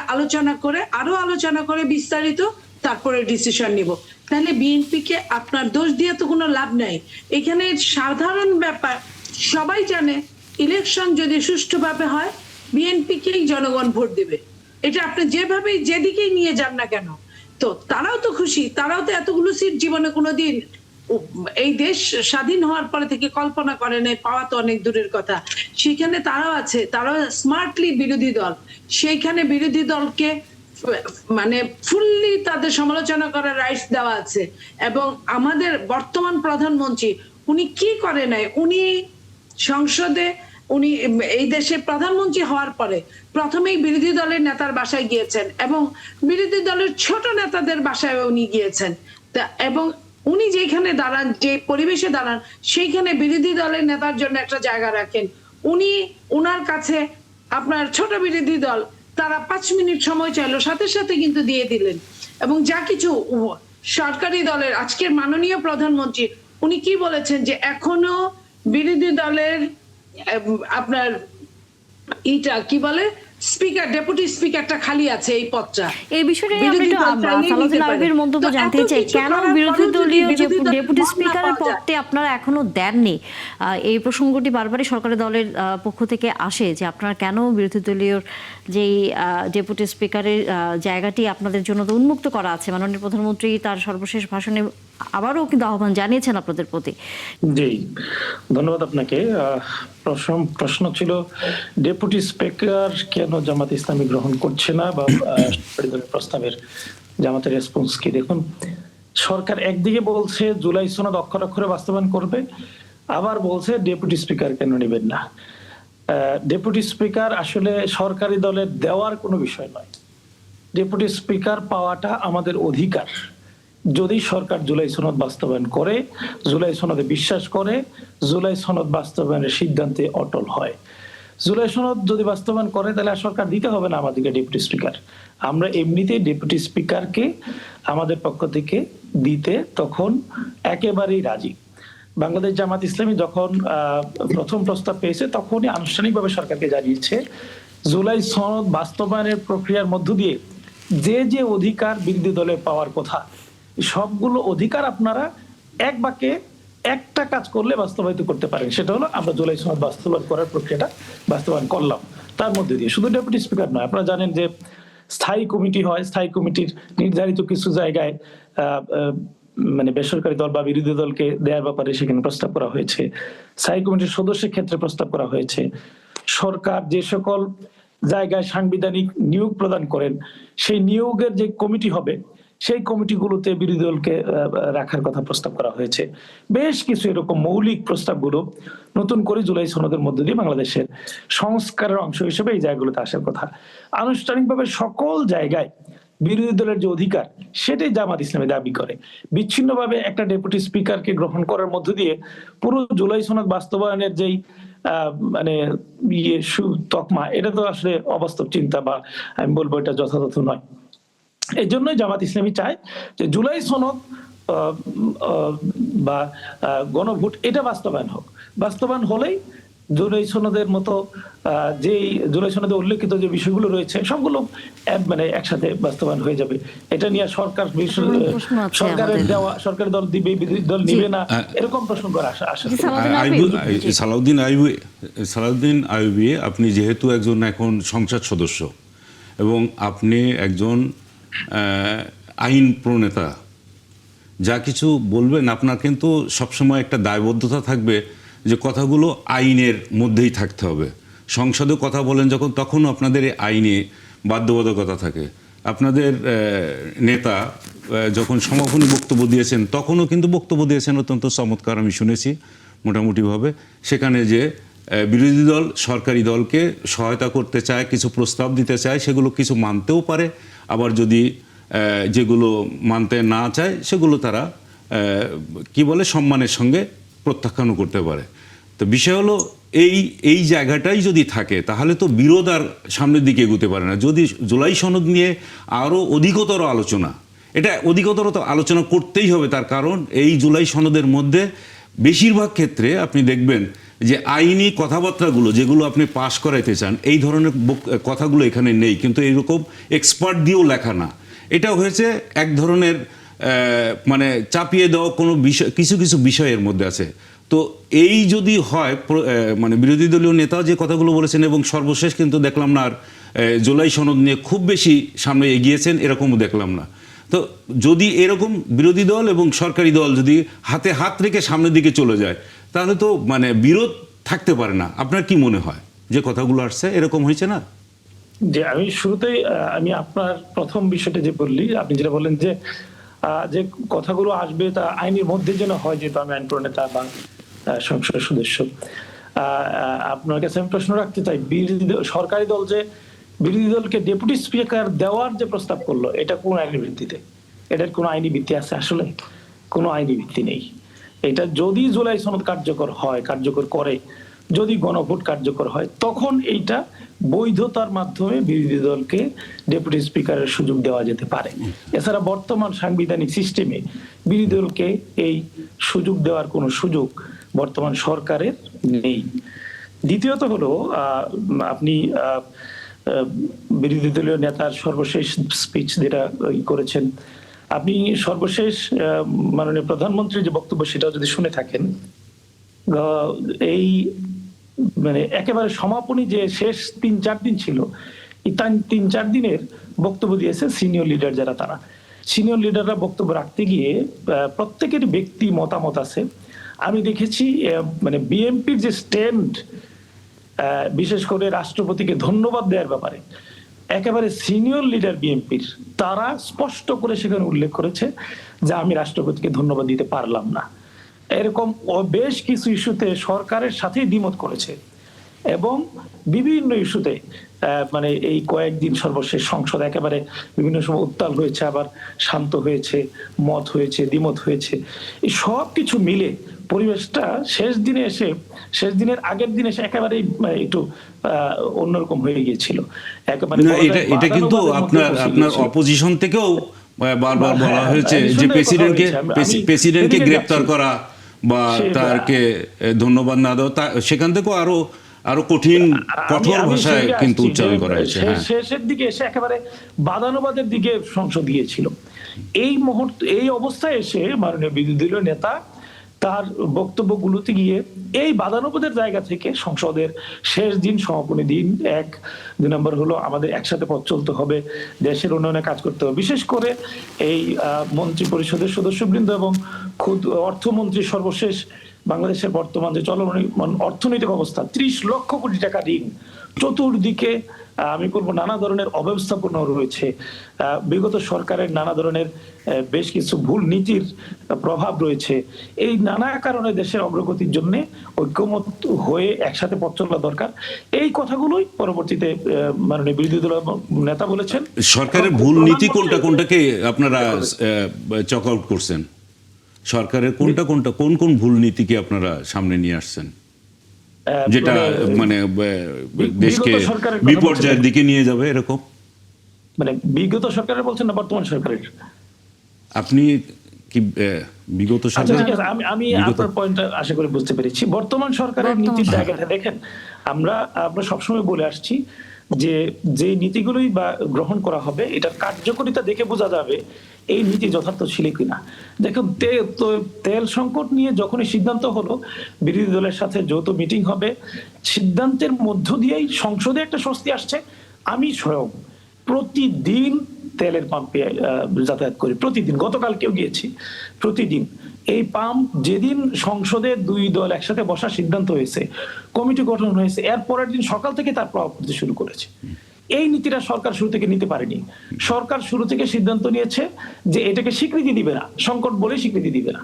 আরো আলোচনা করে বিস্তারিত তারপরে ডিসিশন নিব। তাহলে বিএনপি কে আপনার দোষ দিয়ে তো কোনো লাভ নাই। এখানে সাধারণ ব্যাপার, সবাই জানে ইলেকশন যদি সুষ্ঠুভাবে হয় বিএনপি কেই জনগণ ভোট দিবে। এটা আপনি যেভাবেই যেদিকেই নিয়ে যান না কেন। তো তারাও তো খুশি, তারাও তো এতগুলো সিট জীবনে কোনোদিন এই দেশ স্বাধীন হওয়ার পরে থেকে কল্পনা করে নাই, পাওয়া তো অনেক দূরের কথা। সেখানে তারাও আছে, তারাও স্মার্টলি বিরোধী দল, সেইখানে বিরোধী দলকে মানে ফুললি তাদের সমালোচনা করার রাইটস দেওয়া আছে। এবং আমাদের বর্তমান প্রধানমন্ত্রী উনি কি করে নাই? উনি সংসদে, উনি এই দেশের প্রধানমন্ত্রী হওয়ার পরে প্রথমেই বিরোধী দলের নেতার বাসায় গিয়েছেন এবং বিরোধী দলের ছোট নেতাদের বাসায় উনি গিয়েছেন। এবং উনি যেখানে দাঁড়ান, যে পরিবেশে দাঁড়ান, সেইখানে বিরোধী দলের নেতার জন্য একটা জায়গা রাখেন। উনি ওনার কাছে আপনার ছোট বিরোধী দল তারা 5 মিনিট সময় চাইলো, সাথে সাথে কিন্তু দিয়ে দিলেন। এবং যা কিছু সরকারি দলের আজকের মাননীয় প্রধানমন্ত্রী উনি কি বলেছেন যে এখনো বিরোধী দলের আপনার কি বলে স্পিকার, ডেপুটি স্পিকারটা খালি আছে, এই পদটা। এই বিষয়ে আমি একটু সালাউদ্দিন আইয়ুবের মন্তব্য জানতে চাই। কেন বিরোধী দলীয় যে ডেপুটি স্পিকারের পদটি আপনারা এখনো দেননি? এই প্রসঙ্গটি বারবারই সরকারি দলের পক্ষ থেকে আসে যে আপনারা কেন বিরোধী দলীয় যেই ডেপুটি স্পিকারের জায়গাটি আপনাদের জন্য তো উন্মুক্ত করা আছে। মাননীয় প্রধানমন্ত্রী তার সর্বশেষ ভাষণে আবারও কিন্তু আহ্বান জানিয়েছেন আপনাদের প্রতি। জি, ধন্যবাদ আপনাকে। প্রশ্ন ছিল ডেপুটি স্পিকার কেন জামাত ইসলামী গ্রহণ করছে না, বা সরকারি দলের প্রস্তাবের জামাতের রেসপন্স কি। দেখুন, সরকার একদিকে বলছে জুলাই সনদ অক্ষরে অক্ষরে বাস্তবায়ন করবে, আবার বলছে ডেপুটি স্পিকার কেন নেবেন না। ডেপুটি স্পিকার আসলে সরকারি দলের দেওয়ার কোনো বিষয় নয়। ডেপুটি স্পিকার পাওয়াটা আমাদের অধিকার। যদি সরকার জুলাই সনদ বাস্তবায়ন করে, জুলাই সনদে বিশ্বাস করে, জুলাই সনদ বাস্তবায়নের সিদ্ধান্তে অটল হয়, জুলাই সনদ যদি বাস্তবায়ন করে, তাহলে আর সরকার দিতে হবে না আমাদেরকে ডেপুটি স্পিকার। আমরা এমনিতেই ডেপুটি স্পিকারকে আমাদের পক্ষ থেকে দিতে তখন একেবারেই রাজি। বাংলাদেশ জামাত ইসলামী যখন প্রথম প্রস্তাব পেয়েছে, তখনই আনুষ্ঠানিকভাবে সরকারকে জানিয়েছে জুলাই সনদ বাস্তবায়নের প্রক্রিয়ার মধ্য দিয়ে যে যে অধিকার বিরোধী দলের পাওয়ার কথা, সবগুলো অধিকার আপনারা এক বাক্যে একটা কাজ করলে বাস্তবায়িত করতে পারেন। সেটা হলো আমরা জুলাই সনদ বাস্তবায়ন করার প্রক্রিয়াটা বাস্তবায়ন করলাম। তার মধ্যে দিয়ে শুধু ডেপুটি স্পিকার নয়, আপনারা জানেন যে স্থায়ী কমিটি হয়, স্থায়ী কমিটির নির্ধারিত কিছু জায়গায় মানে বেসরকারি দল বা বিরোধী দলকে দেওয়ার ব্যাপারে সেখানে প্রস্তাব করা হয়েছে। স্থায়ী কমিটির সদস্যের ক্ষেত্রে প্রস্তাব করা হয়েছে। সরকার যে সকল জায়গায় সাংবিধানিক নিয়োগ প্রদান করেন, সেই নিয়োগের যে কমিটি হবে, সেই কমিটিগুলোতে বিরোধী দলকে রাখার কথা প্রস্তাব করা হয়েছে। বেশ কিছু এরকম মৌলিক প্রস্তাবগুলো নতুন করে জুলাই সনদের মধ্য দিয়ে বাংলাদেশের সংস্কারের অংশ হিসেবে এই জায়গাগুলোতে আসার কথা। আনুষ্ঠানিকভাবে সকল জায়গায় বিরোধী দলের যে অধিকার, সেটাই জামাত ইসলামী দাবি করে। বিচ্ছিন্নভাবে একটা ডেপুটি স্পিকারকে গ্রহণ করার মধ্য দিয়ে পুরো জুলাই সনদ বাস্তবায়নের যেই মানে তকমা, এটা তো আসলে অবাস্তব চিন্তা, বা আমি বলবো এটা যথাযথ নয়। এই জন্যই জামাত ইসলামী চায় যে জুলাই সনদ বা গণভোট এটা বাস্তবায়ন হোক। বাস্তবায়ন হলেই জুলাই সনদের মতো যেই জুলাই সনদে উল্লেখিত যে বিষয়গুলো রয়েছে, সবগুলো মানে একসাথে বাস্তবায়ন হয়ে যাবে। এটা নিয়ে সরকার সরকারের দেওয়া, সরকারি দল দিবে, বিরোধী দল নিবে না, এরকম প্রশ্ন করা আশা। সালাউদ্দিন আইয়ুবী, আপনি যেহেতু একজন এখন সংসদ সদস্য এবং আপনি একজন আইন প্রণেতা, যা কিছু বলবেন আপনার কিন্তু সবসময় একটা দায়বদ্ধতা থাকবে যে কথাগুলো আইনের মধ্যেই থাকতে হবে। সংসদে কথা বলেন যখন, তখনও আপনাদের এই আইনে বাধ্যবাধকতা থাকে। আপনাদের নেতা যখন সমাপনী বক্তব্য দিয়েছেন, তখনও কিন্তু বক্তব্য দিয়েছেন অত্যন্ত চমৎকার, আমি শুনেছি মোটামুটিভাবে। সেখানে যে বিরোধী দল সরকারি দলকে সহায়তা করতে চায়, কিছু প্রস্তাব দিতে চায়, সেগুলো কিছু মানতেও পারে, আবার যদি যেগুলো মানতে না চায় সেগুলো তারা কি বলে সম্মানের সঙ্গে প্রত্যাখ্যানও করতে পারে। তো বিষয় হলো এই জায়গাটাই যদি থাকে, তাহলে তো বিরোধ আর সামনের দিকে এগোতে পারে না। যদি জুলাই সনদ নিয়ে আরও অধিকতর আলোচনা, এটা অধিকতর তো আলোচনা করতেই হবে, তার কারণ এই জুলাই সনদের মধ্যে বেশিরভাগ ক্ষেত্রে আপনি দেখবেন যে আইনি কথাবার্তাগুলো যেগুলো আপনি পাশ করাইতে চান, এই ধরনের কথাগুলো এখানে নেই, কিন্তু এইরকম এক্সপার্ট দিয়েও লেখা না। এটা হয়েছে এক ধরনের মানে চাপিয়ে দেওয়া কোনো বিষয়, কিছু কিছু বিষয়ের মধ্যে আছে। তো এই যদি হয়, মানে বিরোধী দলীয় নেতা যে কথাগুলো বলেছেন, এবং সর্বশেষ কিন্তু দেখলাম না আর জুলাই সনদ নিয়ে খুব বেশি সামনে এগিয়েছেন, এরকমও দেখলাম না। তো যদি এরকম বিরোধী দল এবং সরকারি দল যদি হাতে হাত রেখে সামনের দিকে চলে যায়, তাহলে তো মানে বিরোধ থাকতে পারে না। আপনার কি মনে হয় যে কথাগুলো আসছে এরকম হয়েছে না? যে আমি শুরুতেই আমি আপনার প্রথম বিষয়টা যে বললি, আপনি যেটা বললেন যে যে কথাগুলো আসবে তা আইনের মধ্যে যেন হয়, যেহেতু আমি আইন প্রণেতা বা সংসদ সদস্য। আপনার কাছে আমি প্রশ্ন রাখতে চাই, সরকারি দল যে বিরোধী দলকে ডেপুটি স্পিকার দেওয়ার যে প্রস্তাব করলো, এটা কোন আইনি ভিত্তিতে? এটার কোন আইনি ভিত্তি আছে? আসলে কোনো আইনি ভিত্তি নেই। এটা যদি জুলাই সনদ কার্যকর হয়, কার্যকর করে, যদি গণভোট কার্যকর হয়, তখন এইটা বৈধতার মাধ্যমে বিরোধী দলকে ডেপুটি স্পিকারের সুযোগ দেওয়া যেতে পারে। এছাড়া বর্তমান সাংবিধানিক সিস্টেমে বিরোধী দলকে এই সুযোগ দেওয়ার কোনো সুযোগ বর্তমান সরকারের নেই। দ্বিতীয়ত হলো, আপনি বিরোধী দলীয় নেতার সর্বশেষ স্পিচ যেটা করেছেন, আপনি সর্বশেষ মাননীয় প্রধানমন্ত্রীর যে বক্তব্য, সেটাও যদি শুনে থাকেন, এই মানে একেবারে সমাপনী যে শেষ 3-4 দিন ছিল, এই 3-4 দিনের বক্তব্য দিয়েছে সিনিয়র লিডার যারা, তারা সিনিয়র লিডাররা বক্তব্য রাখতে গিয়ে প্রত্যেকেরই ব্যক্তি মতামত আছে। আমি দেখেছি মানে বিএনপির যে স্ট্যান্ড, বিশেষ করে রাষ্ট্রপতিকে ধন্যবাদ দেওয়ার ব্যাপারে একেবারে সিনিয়র লিডার বিএনপির, তারা স্পষ্ট করে সেখানে উল্লেখ করেছে যে আমি রাষ্ট্রপতিকে ধন্যবাদ দিতে পারলাম না। এরকম বেশ কিছু ইস্যুতে সরকারের সাথেই দ্বিমত করেছে এবং বিভিন্ন ইস্যুতে মানে এই কয়েকদিন সর্বশেষ সংসদ একেবারে বিভিন্ন সময় উত্তাল হয়েছে, আবার শান্ত হয়েছে, মত হয়েছে, দ্বিমত হয়েছে। এই সব কিছু মিলে পরিবেশটা শেষ দিনের আগের দিনে এসে একেবারে একটু অন্যরকম হয়ে গিয়েছিল। একেবারে এটা কিন্তু আপনার অপোজিশন থেকেও বারবার বলা হয়েছে যে প্রেসিডেন্টকে গ্রেপ্তার করা বা তাকে ধন্যবাদ না দেওয়া, সেখান থেকেও আরো কঠোর ভাষায় কিন্তু উচ্চারণ করা হয়েছে। শেষের দিকে এসে একেবারে বাদানুবাদের দিকে সংসদ গিয়েছিল। এই অবস্থায় এসে মাননীয় বিরোধী দলীয় নেতা তার বক্তব্যগুলোতে গিয়ে এই বাদানুবাদের জায়গা থেকে সংসদের শেষ দিন, সমাপনী দিন, 2 নম্বর হলো আমাদের একসাথে পথ চলতে হবে, দেশের উন্নয়নে কাজ করতে হবে। বিশেষ করে এই মন্ত্রী পরিষদের সদস্যবৃন্দ এবং খুদ অর্থমন্ত্রী সর্বশেষ বাংলাদেশের বর্তমান যে চলমান অর্থনৈতিক অবস্থা, 30 লক্ষ কোটি টাকা ঋণ, চতুর্দিকে আমি বলবো নানা ধরনের অব্যবস্থাপনা রয়েছে, বিগত সরকারের নানা ধরনের বেশ কিছু ভুল নীতির প্রভাব রয়েছে। এই নানা কারণে দেশের অগ্রগতির জন্য ঐক্যমত হয়ে একসাথে পথ চলা দরকার। এই কথাগুলোই পরবর্তীতে মাননীয় বিরোধী দল নেতা বলেছেন। সরকারের ভুল নীতি কোনটাকে আপনারা চক আউট করছেন? সরকারের কোন ভুল নীতিকে আপনারা সামনে নিয়ে আসছেন, যেটা মানে দেশকে বিপর্যয়ের দিকে নিয়ে যাবে এরকম? মানে বিগত সরকারের বলছেন না বর্তমান সরকারের? আপনি কি বিগত সরকার? আমি আপনার পয়েন্টটা আশা করি বুঝতে পেরেছি। বর্তমান সরকারের নীতির জায়গাটা দেখেন, আমরা সবসময় বলে আসছি যে নীতিগুলোই বা গ্রহণ করা হবে, এটার কার্যকারিতা দেখে বোঝা যাবে এই নীতি যথার্থ ছিল কিনা। দেখুন, তেল সংকট নিয়ে যখনই সিদ্ধান্ত হলো বিরোধী দলের সাথে যৌথ মিটিং হবে, সিদ্ধান্তের মধ্য দিয়েই সংসদে একটা স্বস্তি আসছে। আমি স্বয়ং প্রতিদিন তেলের পাম্পে যাতায়াত করি, প্রতিদিন, গতকালকেও গিয়েছি। প্রতিদিন এই পাম্প, যেদিন সংসদে 2 দল একসাথে বসার সিদ্ধান্ত হয়েছে, কমিটি গঠন হয়েছে, এর পরের দিন সকাল থেকে তার প্রভাব পড়তে শুরু করেছে। এই নীতিটা সরকার শুরু থেকে নিতে পারেনি। সরকার শুরু থেকে সিদ্ধান্ত নিয়েছে যে এটাকে স্বীকৃতি দিবে না, সংকট বলে স্বীকৃতি দিবে না।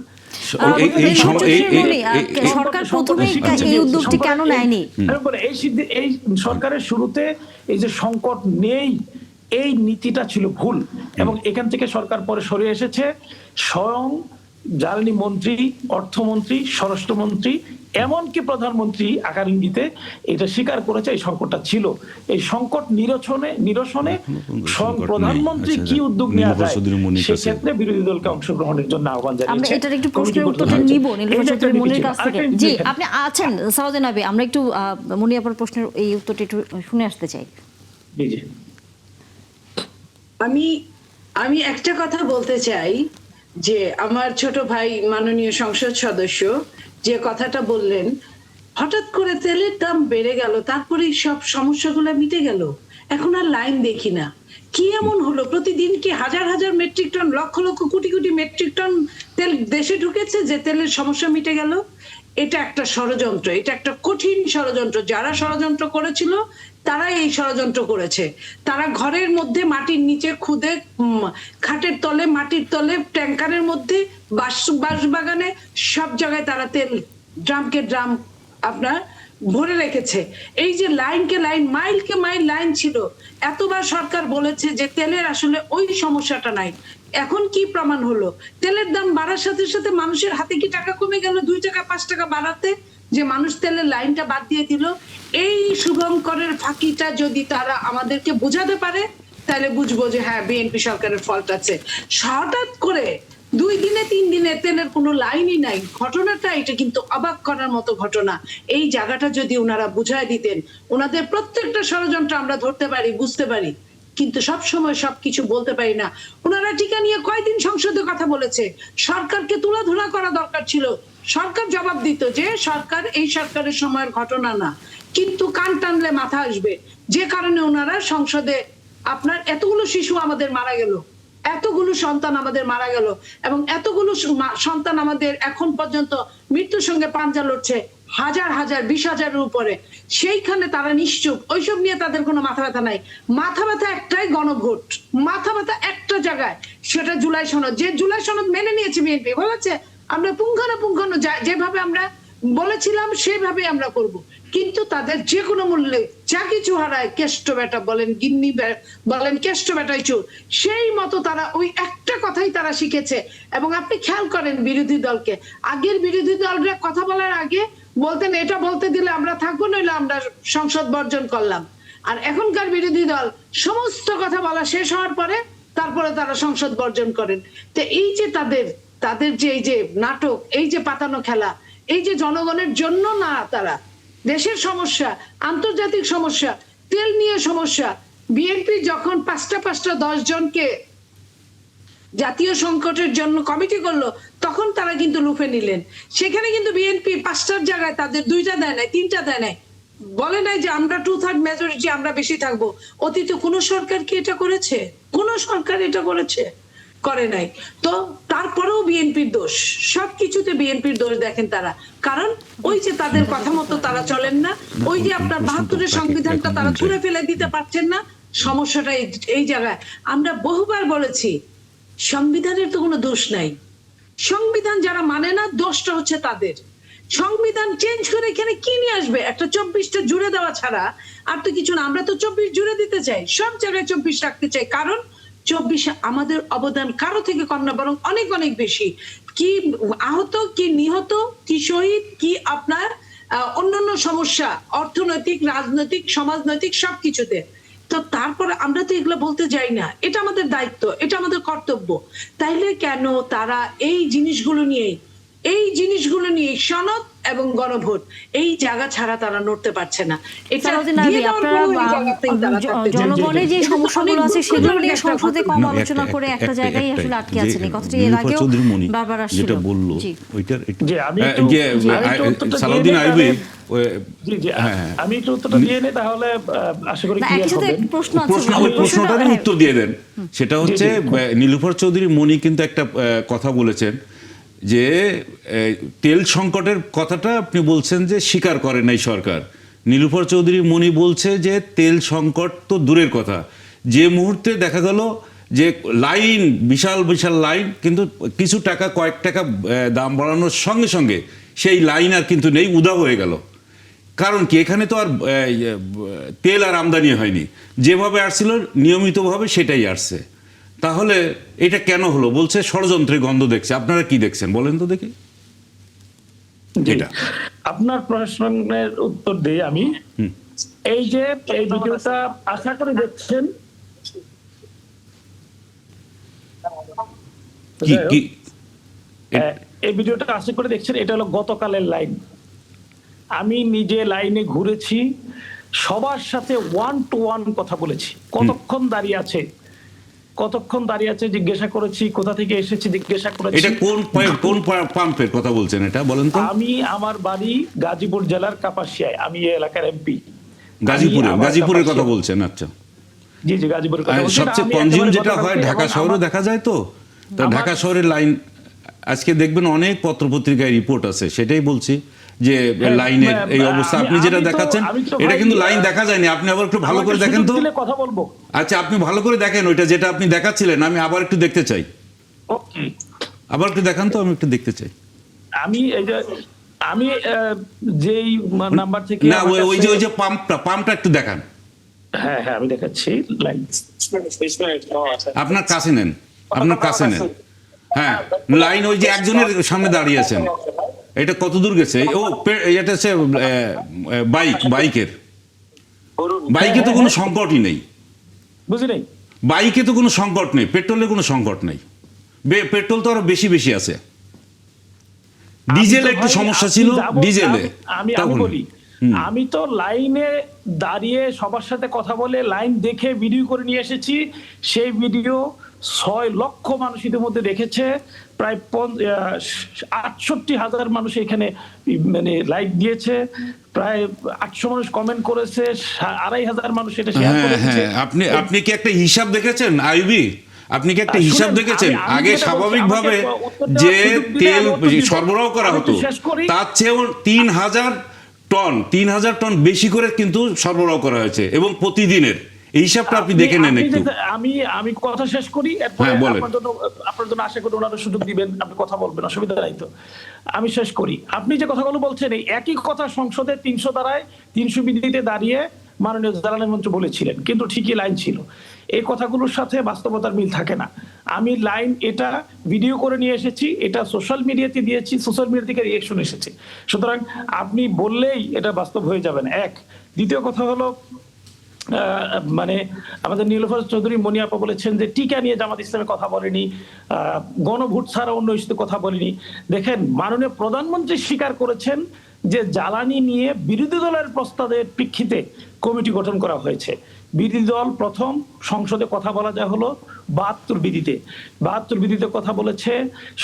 সরকার প্রথমেই এই উদ্যোগটি কেন নেয়নি? এই সরকারের শুরুতে এই যে সংকট নেই, এই নীতিটা ছিল ভুল এবং এখান থেকে সরকার পরে সরে এসেছে। স্বয়ং জ্বালানি মন্ত্রী, অর্থমন্ত্রী, স্বরাষ্ট্রমন্ত্রী, এমনকি প্রধানমন্ত্রী আকার ইঙ্গিতে এটা স্বীকার করেছে এই সংকটটা ছিল। এই সংকট নিরসনে স্বয়ং প্রধানমন্ত্রী কি উদ্যোগ নেওয়া যায় সেক্ষেত্রে বিরোধী দলকে অংশগ্রহণের জন্য আহ্বান জানিয়েছে। আমরা এটার একটু প্রশ্নের উত্তরটা নিব নীলুফার চৌধুরী মুনির কাছ থেকে। জি, আপনি আছেন সালাউদ্দিন আবি, আমরা একটু মুনি আপার প্রশ্নের এই উত্তরটা একটু শুনে আসতে চাই। জি জি, আমি একটা কথা বলতে চাই যে আমার ছোট ভাই মাননীয় সংসদ সদস্য যে কথাটা বললেন, হঠাৎ করে তেলের দাম বেড়ে গেল, তারপরেই সব সমস্যাগুলো মিটে গেল, এখন আর লাইন দেখি না। কি এমন হলো? প্রতিদিন কি হাজার হাজার metric ton, lakh lakh crore crore metric ton তেল দেশে ঢুকেছে যে তেলের সমস্যা মিটে গেল? এটা একটা ষড়যন্ত্র, এটা একটা কঠিন ষড়যন্ত্র। যারা ষড়যন্ত্র করেছিল তারাই এই ষড়যন্ত্র করেছে। তারা ঘরের মধ্যে মাটির নিচে খুদে, খাটের তলে, মাটির তলে, ট্যাঙ্কারের মধ্যে, বাঁশবাগানে, সব জায়গায় তারা তেল ড্রামকে ড্রাম আপনার ভরে রেখেছে। এই যে লাইনকে লাইন, মাইলকে মাইল লাইন ছিল। এতবার সরকার বলেছে যে তেলের আসলে ওই সমস্যাটা নাই। এখন কি প্রমাণ হলো? তেলের দাম বাড়ার সাথে সাথে মানুষের হাতে কি টাকা কমে গেল 2 টাকা 5 টাকা বাড়াতে, যে মানুষ তেলের লাইনটা বাদ দিয়ে দিল? এই শুভঙ্করের ফাঁকিটা যদি তারা আমাদেরকে বোঝাতে পারে তাহলে বুঝবো যে হ্যাঁ, বিএনপি সরকারের ফল্ট আছে। হঠাৎ করে 2 দিনে 3 দিনে তেলের কোনো লাইনই নাই। ঘটনাটা এটা কিন্তু অবাক করার মতো ঘটনা। এই জায়গাটা যদি ওনারা বুঝায় দিতেন, ওনাদের প্রত্যেকটা ষড়যন্ত্র আমরা ধরতে পারি, বুঝতে পারি, কিন্তু সব সময় সবকিছু বলতে পারি না। ওনারা টিকা নিয়ে কয়দিন সংসদে কথা বলেছে, সরকারকে তুলাধুলা করা দরকার ছিল। সরকার জবাব দিত যে সরকার, এই সরকারের সময়ের ঘটনা না, কিন্তু কান টানলে মাথা আসবে। যে কারণে ওনারা সংসদে, আপনার এতগুলো শিশু আমাদের মারা গেল, এতগুলো সন্তান আমাদের মারা গেল এবং এতগুলো সন্তান আমাদের এখন পর্যন্ত মৃত্যুর সঙ্গে পাঞ্জা লড়ছে, হাজার হাজার 20,000-এর উপরে। সেইখানে তারা নিশ্চুপ, ওইসব নিয়ে তাদের কোনো মাথা ব্যথা নাই। মাথা ব্যথা একটাই, গণভোট। মাথা ব্যথা একটা জায়গায়, সেটা জুলাই সনদ। যে জুলাই সনদ মেনে নিয়েছে বিএনপি, বলেছে আমরা পুঙ্খানুপুঙ্খানু যেভাবে আমরা বলেছিলাম সেভাবে আমরা করব, কিন্তু তাদের যে কোনো মূল্যে যা কিছু হারায়, কেষ্ট বেটা বলেন, গিন্নি বলেন, কেষ্ট বেটাই চোর, সেই মতো তারা ওই একটা কথাই তারা শিখেছে। এবং আপনি খেয়াল করেন বিরোধী দলকে, আগের বিরোধী দলরা কথা বলার আগে বলতেন এটা বলতে দিলে আমরা থাকবো, নইলে আমরা সংসদ বর্জন করলাম। আর এখনকার বিরোধী দল সমস্ত কথা বলা শেষ হওয়ার পরে তারপরে তারা সংসদ বর্জন করেন। তো এই যে তাদের যে এই যে নাটক, এই যে পাতানো খেলা, এই যে জনগণের জন্য না, তারা দেশের সমস্যা, আন্তর্জাতিক সমস্যা, তেল নিয়ে সমস্যা, বিএনপি যখন 5টা 10 জনকে জাতীয় সংকটের জন্য কমিটি করলো, তখন তারা কিন্তু লুফে নিলেন। সেখানে কিন্তু বিএনপি 5টার জায়গায় তাদের 2টা দেয় নাই, 3টা দেয় নাই, বলে নাই যে আমরা 2/3 মেজরিটি, আমরা বেশি থাকবো। অতীতে কোন সরকার কি এটা করেছে? কোন সরকার এটা করেছে? করে নাই। তো তারপরেও বিএনপির দোষ, সবকিছুতে বিএনপির দোষ দেখেন তারা। কারণ ওই যে তাদের কথা মতো তারা চলেন না, ওই যে আপনার 72-এর সংবিধানটা তারা ছুঁড়ে ফেলে দিতে পারছেন না। সমস্যাটা এই জায়গায়। আমরা বহুবার বলেছি সংবিধানের তো কোনো দোষ নাই, সংবিধান যারা মানে না, দোষটা হচ্ছে তাদের। সংবিধান চেঞ্জ করে এখানে কি নিয়ে আসবে? একটা 24টা জুড়ে দেওয়া ছাড়া আর তো কিছু না। আমরা তো 24 জুড়ে দিতে চাই, সব জায়গায় 24 রাখতে চাই, কারণ 24 আমাদের অবদান কারো থেকে কম না, বরং অনেক অনেক বেশি। কি আহত, কি নিহত, কি শহীদ, কি আপনার অন্যান্য সমস্যা, অর্থনৈতিক, রাজনৈতিক, সমাজনৈতিক সবকিছুতে। তো তারপরে আমরা তো এগুলো বলতে যাই না, এটা আমাদের দায়িত্ব, এটা আমাদের কর্তব্য। তাইলে কেন তারা এই জিনিসগুলো নিয়ে সনদ এবং গণভোট এই জায়গা ছাড়া তারা নড়তে পারছে না। এটা সালাউদ্দিন আইয়ুবী, আপনারা জনগণের যে সমস্যাগুলো আছে সেগুলো নিয়ে সংসদে কম আলোচনা করে একটা জায়গায় আসলে আটকে আছেন। এই কথাটা এর আগেও বারবার আসছিল। যেটা বললো জি। ওইটার জি, আমি একটু সালাউদ্দিন আইয়ুবী আমি একটু উত্তরটা দিয়ে নেই, তাহলে আশা করি না, ক্লিয়ার একই সাথে হবে। প্রশ্ন আছে, ওই প্রশ্নটারই উত্তর দিয়ে দেন। সেটা হচ্ছে নীলুফার চৌধুরী মনি কিন্তু একটা কথা বলেছেন যে তেল সংকটের কথাটা আপনি বলছেন যে স্বীকার করে নাই সরকার। নীলুফার চৌধুরী মনি বলছে যে তেল সংকট তো দূরের কথা, যে মুহূর্তে দেখা গেল যে লাইন, বিশাল বিশাল লাইন, কিন্তু কিছু টাকা, কয়েক টাকা দাম বাড়ানোর সঙ্গে সঙ্গে সেই লাইন আর কিন্তু নেই, উধাও হয়ে গেল। কারণ কি, এখানে তো আর তেল আর আমদানি হয়নি, যেভাবে আসছিল নিয়মিতভাবে সেটাই আসছে। তাহলে এটা কেন হলো? বলছে ষড়যন্ত্রের গন্ধ দেখছে। আপনারা কি দেখছেন বলেন তো দেখি। এটা আপনার প্রশ্নের উত্তর দিই আমি। এই যে এই ভিডিওটা আশা করে দেখছেন, এই ভিডিওটা আশা করে দেখছেন, এটা হলো গতকালের লাইন। আমি নিজে লাইনে ঘুরেছি, সবার সাথে 1-to-1 কথা বলেছি। কতক্ষণ দাঁড়িয়ে আছে জিজ্ঞাসা করেছি, কোথা থেকে এসেছি জিজ্ঞাসা করেছি। এটা কোন পাম্পের কথা বলছেন এটা বলেন তো? আমি, আমার বাড়ি গাজীপুর জেলার কাপাসিয়ায়, আমি এই এলাকার এমপি। গাজীপুরের কথা বলছেন? আচ্ছা, জি জি, গাজীপুরের কথা বলছি। সবচেয়ে কনজিউম যেটা হয় ঢাকা শহরে দেখা যায়, তো ঢাকা শহরের লাইন আজকে দেখবেন অনেক পত্রপত্রিকায় রিপোর্ট আছে, সেটাই বলছি যে লাইনের এই অবস্থা। আপনি যেটা দেখাচ্ছেন এটা কিন্তু লাইন দেখা যায়নি। আপনি আবার একটু ভালো করে দেখেন তো। কথা বলবো। আচ্ছা, আপনি ভালো করে দেখেন ওইটা, যেটা আপনি দেখাচ্ছিলেন, আমি আবার একটু দেখতে চাই। ওকে, আবার একটু দেখান তো, আমি একটু দেখতে চাই। আমি যেই নাম্বার থেকে, না, ওই যে পাম্পটা একটু দেখান। হ্যাঁ হ্যাঁ, আমি দেখাচ্ছি। লাইন আপনার কাছে নেন, হ্যাঁ, লাইন ওই যে একজনের সামনে দাঁড়িয়ে আছেন। এটা কত দূর গেছে? ও এটা হচ্ছে বাইকে তো কোনো সংকটই নেই, বুঝি নাই। বাইকে তো কোনো সংকট নেই, পেট্রোলের কোনো সংকট নেই। পেট্রোল তো আরো বেশি আছে। ডিজেলে একটু সমস্যা ছিল, ডিজেলে। আমি বলি, আমি তো লাইনে দাঁড়িয়ে সবার সাথে কথা বলে লাইন দেখে ভিডিও করে নিয়ে এসেছি। সেই ভিডিও 6 লক্ষ মানুষ ইতিমধ্যে দেখেছে, প্রায় 68,000 মানুষ এখানে মানে লাইক দিয়েছে, প্রায় 800 মানুষ কমেন্ট করেছে, 2,500 মানুষ এটা শেয়ার করেছে। আপনি কি একটা হিসাব দেখেছেন আইয়ুবী? আপনি কি একটা হিসাব শুনেন, দেখেছেন? আমি আগে যেটা বলছি, স্বাভাবিকভাবে আমাকে উত্তর দেওয়ার যে সুযোগ দিলে তেল আমি উত্তর দিব। সরবরাহ করা আমি হতো একটু শেষ করি। তার চেয়েও 3,000 টন বেশি করে কিন্তু সরবরাহ করা হয়েছে, এবং প্রতিদিনের এই হিসাবটা আপনি দেখে নেন একটু। আমি কথা শেষ করি, এরপরে হ্যাঁ, বলেন। আপনার জন্য আশা করি ওনারা সুযোগ দিবেন, আপনি কথা বলবেন, অসুবিধা নাই তো। আমি শেষ করি। আপনি যে কথাগুলো বলছেন এই একই কথা সংসদে 300 ধারায় 300 বিধিতে দাঁড়িয়ে মাননীয় জ্বালানি মন্ত্রী বলেছিলেন, কিন্তু ঠিকই লাইন ছিল। এই কথাগুলোর সাথে বাস্তবতার মিল থাকে না। আমি লাইন এটা ভিডিও করে নিয়ে এসেছি, এটা সোশ্যাল মিডিয়াতে দিয়েছি, সোশ্যাল মিডিয়া থেকে রিয়েকশন এসেছে। সুতরাং আপনি বললেই এটা বাস্তব হয়ে যাবেন। এক, দ্বিতীয় কথা হলো মানে আমাদের নীলুফার চৌধুরী মনি আপা বলেছেন যে টিকা নিয়ে জামাত ইসলামে কথা বলেনি, গণভোট ছাড়া অন্য ইস্যুতে কথা বলেনি। দেখেন, মাননীয় প্রধানমন্ত্রী স্বীকার করেছেন যে জ্বালানি নিয়ে বিরোধী দলের প্রস্তাবের প্রেক্ষিতে কমিটি গঠন করা হয়েছে। বিরোধী দল প্রথম সংসদে কথা বলা যায় হলো 72 বিধিতে, 72 বিধিতে কথা বলেছে।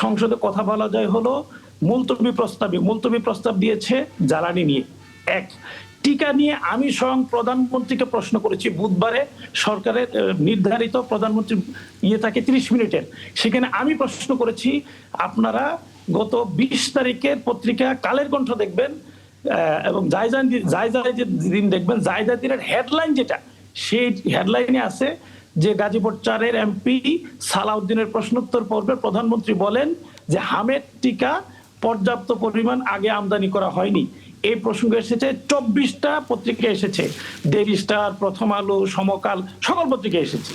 সংসদে কথা বলা যায় হলো মুলতবি প্রস্তাব দিয়েছে জ্বালানি নিয়ে। এক, টিকা নিয়ে আমি স্বয়ং প্রধানমন্ত্রীকে প্রশ্ন করেছি বুধবারে, সরকারের নির্ধারিত প্রধানমন্ত্রী থাকে 30 মিনিটের, সেখানে আমি প্রশ্ন করেছি আপনারা গত 20 তারিখের পত্রিকা কালের কণ্ঠ দেখবেন এবং জায়জায় যে দিন দেখবেন, জায়জায় দিনের হেডলাইন যেটা, সেই হেডলাইনে আছে যে গাজীপুর 4-এর এমপি সালাউদ্দিনের প্রশ্নোত্তর পর্বে প্রধানমন্ত্রী বলেন যে হামের টিকা পর্যাপ্ত পরিমাণ আগে আমদানি করা হয়নি। এই প্রসঙ্গ এসেছে 24টা পত্রিকা এসেছে, ডেইলি স্টার, প্রথম আলো, সমকাল, সকল পত্রিকা এসেছে।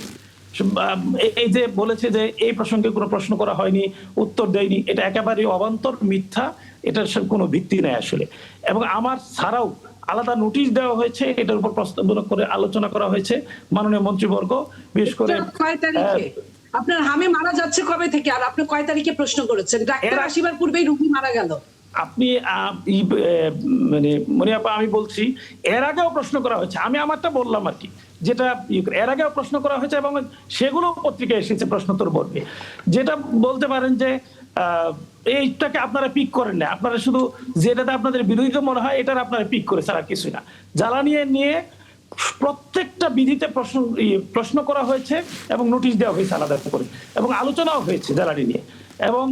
এই যে বলেছে যে এই প্রসঙ্গে কোনো প্রশ্ন করা হয়নি, উত্তর দেয়নি, এটা একেবারে অবান্তর, মিথ্যা, এটার কোনো ভিত্তি নেই আসলে। এবং আমার ছাড়াও আলাদা নোটিশ দেওয়া হয়েছে, এটার উপর প্রস্তাবনা করে আলোচনা করা হয়েছে মাননীয় মন্ত্রীবর্গ, বিশেষ করে কয় তারিখে আপনার হামে মারা যাচ্ছে কবে থেকে, আর আপনি কয় তারিখে প্রশ্ন করেছেন? ডাক্তার আসিবার পূর্বেই রোগী মারা গেল। আপনি মানে মনে আপা, আমি বলছি এর আগেও প্রশ্ন করা হয়েছে, আমি আমারটা বললাম আর কি, যেটা এর আগেও প্রশ্ন করা হয়েছে এবং সেগুলো পত্রিকায় এসেছে প্রশ্নোত্তর পর্বে। যেটা বলতে পারেন যে এইটাকে আপনারা পিক করেন না, আপনারা শুধু যেটাতে আপনাদের বিরোধিতা মনে হয় এটার আপনারা পিক করে ছাড়া কিছুই না। জ্বালানি নিয়ে প্রত্যেকটা বিধিতে প্রশ্ন করা হয়েছে এবং নোটিশ দেওয়া হয়েছে আলাদা করে, এবং আলোচনাও হয়েছে জ্বালানি নিয়ে, এবং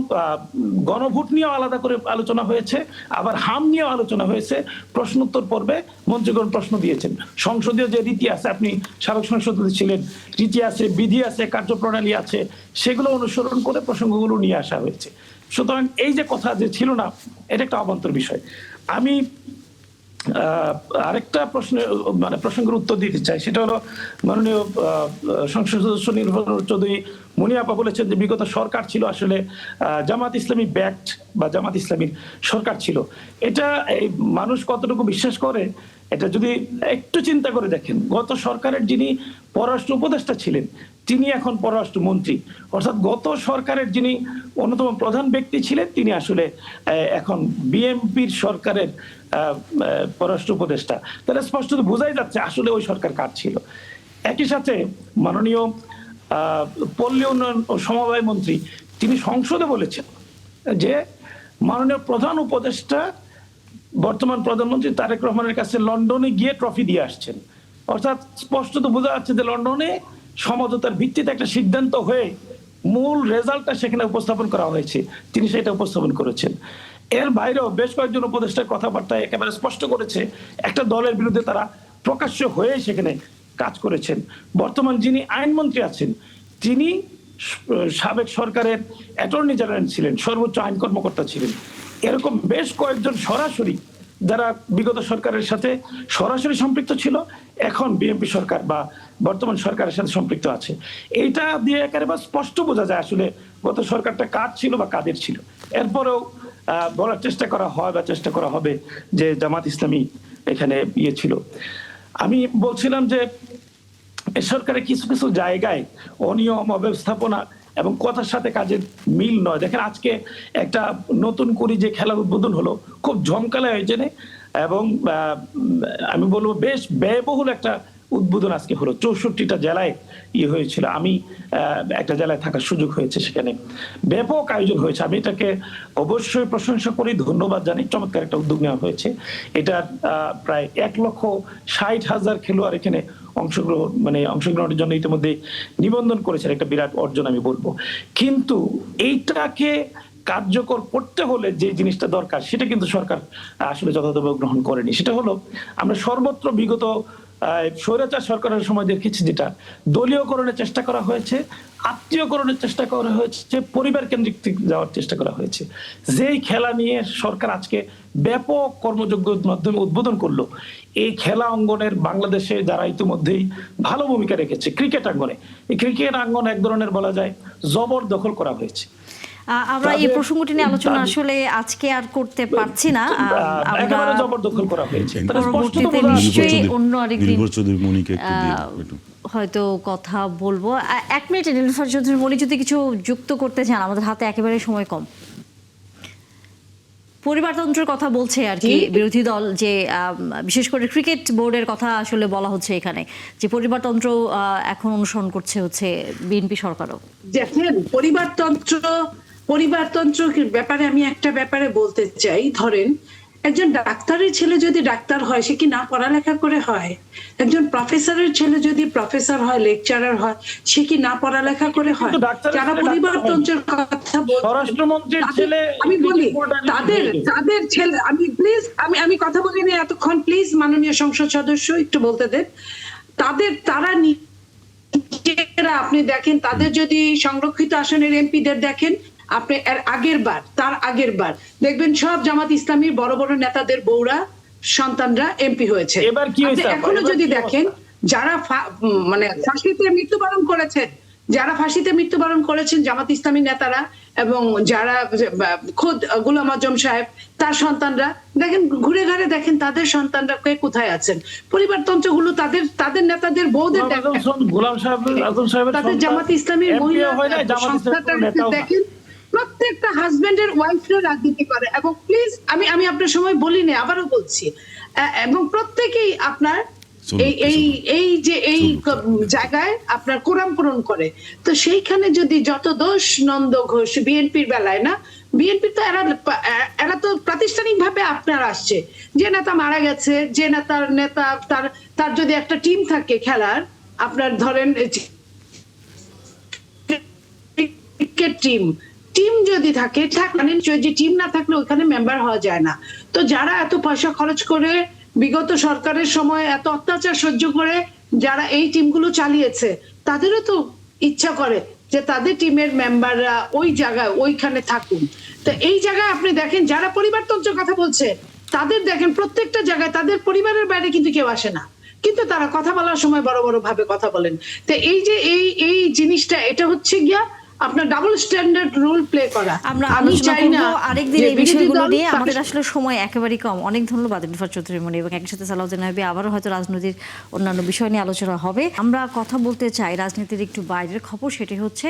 গণভোট নিয়েও আলাদা করে আলোচনা হয়েছে, আবার হাম নিয়েও আলোচনা হয়েছে। প্রশ্নোত্তর পর্বে মন্ত্রীগণ প্রশ্ন দিয়েছেন। সংসদীয় যে রীতি আছে, আপনি সাবেক সংসদ ছিলেন, রীতি আছে, বিধি আছে, কার্যপ্রণালী আছে, সেগুলো অনুসরণ করে প্রসঙ্গগুলো নিয়ে আসা হয়েছে। সুতরাং এই যে কথা যে ছিল না, এটা একটা অবান্তর বিষয়। আমি আরেকটা প্রসঙ্গের উত্তর দিতে চাই, সেটা হলো মাননীয় সংসদ সদস্য নীলুফার চৌধুরী মনি আপা বলেছেন যে বিগত সরকার ছিল আসলে জামাত ইসলামী ব্যাকড বা জামাত ইসলামীর সরকার ছিল। এটা এই মানুষ কতটুকু বিশ্বাস করে, এটা যদি একটু চিন্তা করে দেখেন, গত সরকারের যিনি পররাষ্ট্র উপদেষ্টা ছিলেন তিনি এখন পররাষ্ট্র মন্ত্রী, অর্থাৎ গত সরকারের যিনি অন্যতম প্রধান ব্যক্তি ছিলেন তিনি আসলে এখন বিএনপির সরকারের পররাষ্ট্র উপদেষ্টা। তাহলে স্পষ্ট বোঝাই যাচ্ছে আসলে ওই সরকার কার ছিল। একই সাথে মাননীয় পল্লী উন্নয়ন ও সমবায় মন্ত্রী তিনি সংসদে বলেছেন যে মাননীয় প্রধান উপদেষ্টা বর্তমান প্রধানমন্ত্রী তারেক রহমানের কাছে লন্ডনে গিয়ে ট্রফি দিয়ে আসছেন। অর্থাৎ স্পষ্টত বোঝা যাচ্ছে যে লন্ডনে সমঝোতার ভিত্তিতে একটা সিদ্ধান্ত হয়ে মূল রেজাল্টটা সেখানে উপস্থাপন করা হয়েছে, তিনি সেটা উপস্থাপন করেছেন। এর বাইরেও বেশ কয়েকজন উপদেষ্টার কথাবার্তায় একেবারে স্পষ্ট করেছে একটা দলের বিরুদ্ধে তারা প্রকাশ্য হয়ে সেখানে কাজ করেছেন। বর্তমান যিনি আইনমন্ত্রী আছেন তিনি সাবেক সরকারের অ্যাটর্নি জেনারেল ছিলেন, সর্বোচ্চ আইন কর্মকর্তা ছিলেন। এরকম বেশ কয়েকজন সরাসরি যারা বিগত সরকারের সাথে সরাসরি সম্পৃক্ত ছিল, এখন বিএনপি সরকার বা বর্তমান সরকারের সাথে সম্পৃক্ত আছে। এইটা দিয়ে একেবারে স্পষ্ট বোঝা যায় আসলে গত সরকারটা কার ছিল বা কাদের ছিল। এরপরেও বলার চেষ্টা করা হয় বা চেষ্টা করা হবে যে জামাত ইসলামী এখানে ছিল। আমি বলছিলাম যে সরকারের কিছু কিছু জায়গায় অনিয়ম, অব্যবস্থাপনা এবং কথার সাথে কাজের মিল নয়। দেখেন আজকে একটা নতুন করে যে খেলার উদ্বোধন হলো খুব জমকালো আয়োজনে, এবং আমি বলবো বেশ ব্যয়বহুল একটা উদ্বোধন আজকে হলো। 64টা জেলায় হয়েছিল, আমি একটা জেলায় থাকার সুযোগ হয়েছে, সেখানে ব্যাপক আয়োজন হয়েছে। আমি এটাকে অবশ্যই প্রশংসা করি, ধন্যবাদ জানাই, চমৎকার একটা উদ্যোগ নেওয়া হয়েছে। এটা প্রায় 1,60,000 খেলোয়াড় এখানে অংশগ্রহণের জন্য ইতিমধ্যে নিবন্ধন করেছেন, একটা বিরাট অর্জন আমি বলবো। কিন্তু এইটাকে কার্যকর করতে হলে যে জিনিসটা দরকার সেটা কিন্তু সরকার আসলে যথাযথভাবে গ্রহণ করেনি। সেটা হলো আমরা সর্বত্র বিগত স্বৈরাচার সরকারের সময় দেখেছি যেটা দলীয়করণের চেষ্টা করা হয়েছে, আত্মীয়করণের চেষ্টা করা হয়েছে, পরিবার কেন্দ্রিক যাওয়ার চেষ্টা করা হয়েছে। যেই খেলা নিয়ে সরকার আজকে ব্যাপক কর্মযোগ্যের মাধ্যমে উদ্বোধন করলো, এই খেলা অঙ্গনের বাংলাদেশে যারা ইতিমধ্যেই ভালো ভূমিকা রেখেছে ক্রিকেট আঙ্গনে, এই ক্রিকেট আঙ্গন এক ধরনের বলা যায় জবরদখল করা হয়েছে। আমরা এই প্রসঙ্গটি নিয়ে আলোচনা আসলে আজকে আর করতে পারছি না, একেবারে জবরদখল করা হয়েছে। পরবর্তীতে নিশ্চয়ই অন্য আরেকদিন একটু হয়তো কথা বলবো। 1 মিনিট নীলুফার চৌধুরী মনি যদি কিছু যুক্ত করতে চান, আমাদের হাতে একেবারে সময় কম। পরিবারতন্ত্রের কথা বলছে আর কি বিরোধী দল, যে বিশেষ করে ক্রিকেট বোর্ডের কথা আসলে বলা হচ্ছে এখানে, যে পরিবারতন্ত্র এখন অনুসরণ করছে হচ্ছে বিএনপি সরকারও। দেখেন, পরিবারতন্ত্র ব্যাপারে আমি একটা ব্যাপারে বলতে চাই। ধরেন একজন ডাক্তারের ছেলে যদি ডাক্তার হয়, সে কি না পড়ালেখা করে হয়? একজন প্রফেসরের ছেলে যদি প্রফেসর হয়, লেকচারার হয়, সে কি না পড়ালেখা করে হয়? যারা পরিবারতন্ত্রের কথা স্বরাষ্ট্রমন্ত্রীর ছেলে, আমি বলি তাদের ছেলে, আমি কথা বলিনি এতক্ষণ, প্লিজ মাননীয় সংসদ সদস্য একটু বলতে দেন। তারা নিজেরা, আপনি দেখেন তাদের যদি সংরক্ষিত আসনের এমপিদের দেখেন, আপনি তার আগের বার দেখবেন সব জামাত ইসলামীর বড় বড় নেতাদের বউরা, সন্তানরা এমপি হয়েছে। এখনো যদি দেখেন যারা ফাঁসিতে মৃত্যুবরণ করেছেন জামাত ইসলামী নেতারা, এবং যারা খোদ গোলাম আজম সাহেব তার সন্তানরা, দেখেন ঘুরে ঘুরে দেখেন তাদের সন্তানরা কে কোথায় আছেন। পরিবারতন্ত্রগুলো তাদের নেতাদের বউদের তাদের জামাত ইসলামীর মহিলা সংস্থাটা দেখেন, প্রত্যেকটা হাজবেন্ডের ওয়াইফরা রাজনীতি করে। এবং প্লিজ আমি আপনার সময় বলিনি, আবারও বলছি, এবং প্রত্যেকেই আপনার এই জায়গায় আপনার কোরআন পূরণ করে। তো সেইখানে যদি যত দোষ নন্দ ঘোষ বিএনপির বেলায়, না বিএনপি তো এরা তো প্রাতিষ্ঠানিক ভাবে আপনার আসছে, যে নেতা মারা গেছে, যে নেতা তার যদি একটা টিম থাকে খেলার, আপনার ধরেন ক্রিকেট টিম যদি থাকে, যে টিম না থাকলে ওখানে মেম্বার হওয়া যায় না। তো যারা এত পয়সা খরচ করে বিগত সরকারের সময় এত অত্যাচার সহ্য করে যারা এই টিমগুলো চালিয়েছে, তাদেরও তো ইচ্ছা করে যে তাদের টিমের মেম্বাররা ওই জায়গায় ওইখানে থাকুন। তো এই জায়গায় আপনি দেখেন যারা পরিবারতন্ত্রের কথা বলছে, তাদের দেখেন প্রত্যেকটা জায়গায় তাদের পরিবারের বাইরে কিন্তু কেউ আসে না, কিন্তু তারা কথা বলার সময় বড় বড় ভাবে কথা বলেন। তো এই যে এই জিনিসটা, এটা হচ্ছে গিয়া আপনার ডাবল স্ট্যান্ডার্ড রোল প্লে করা। আমি চাই না আরেকদিন এই বিষয়গুলো নিয়ে, আমাদের আসলে সময় একেবারেই কম। অনেক ধন্যবাদ নীলুফার চৌধুরী মনি, এবং একই সাথে সালাউদ্দিন আইয়ুবী। আবারও হয়তো রাজনীতির অন্যান্য বিষয় নিয়ে আলোচনা হবে। আমরা কথা বলতে চাই রাজনীতির একটু বাইরের খবর, সেটি হচ্ছে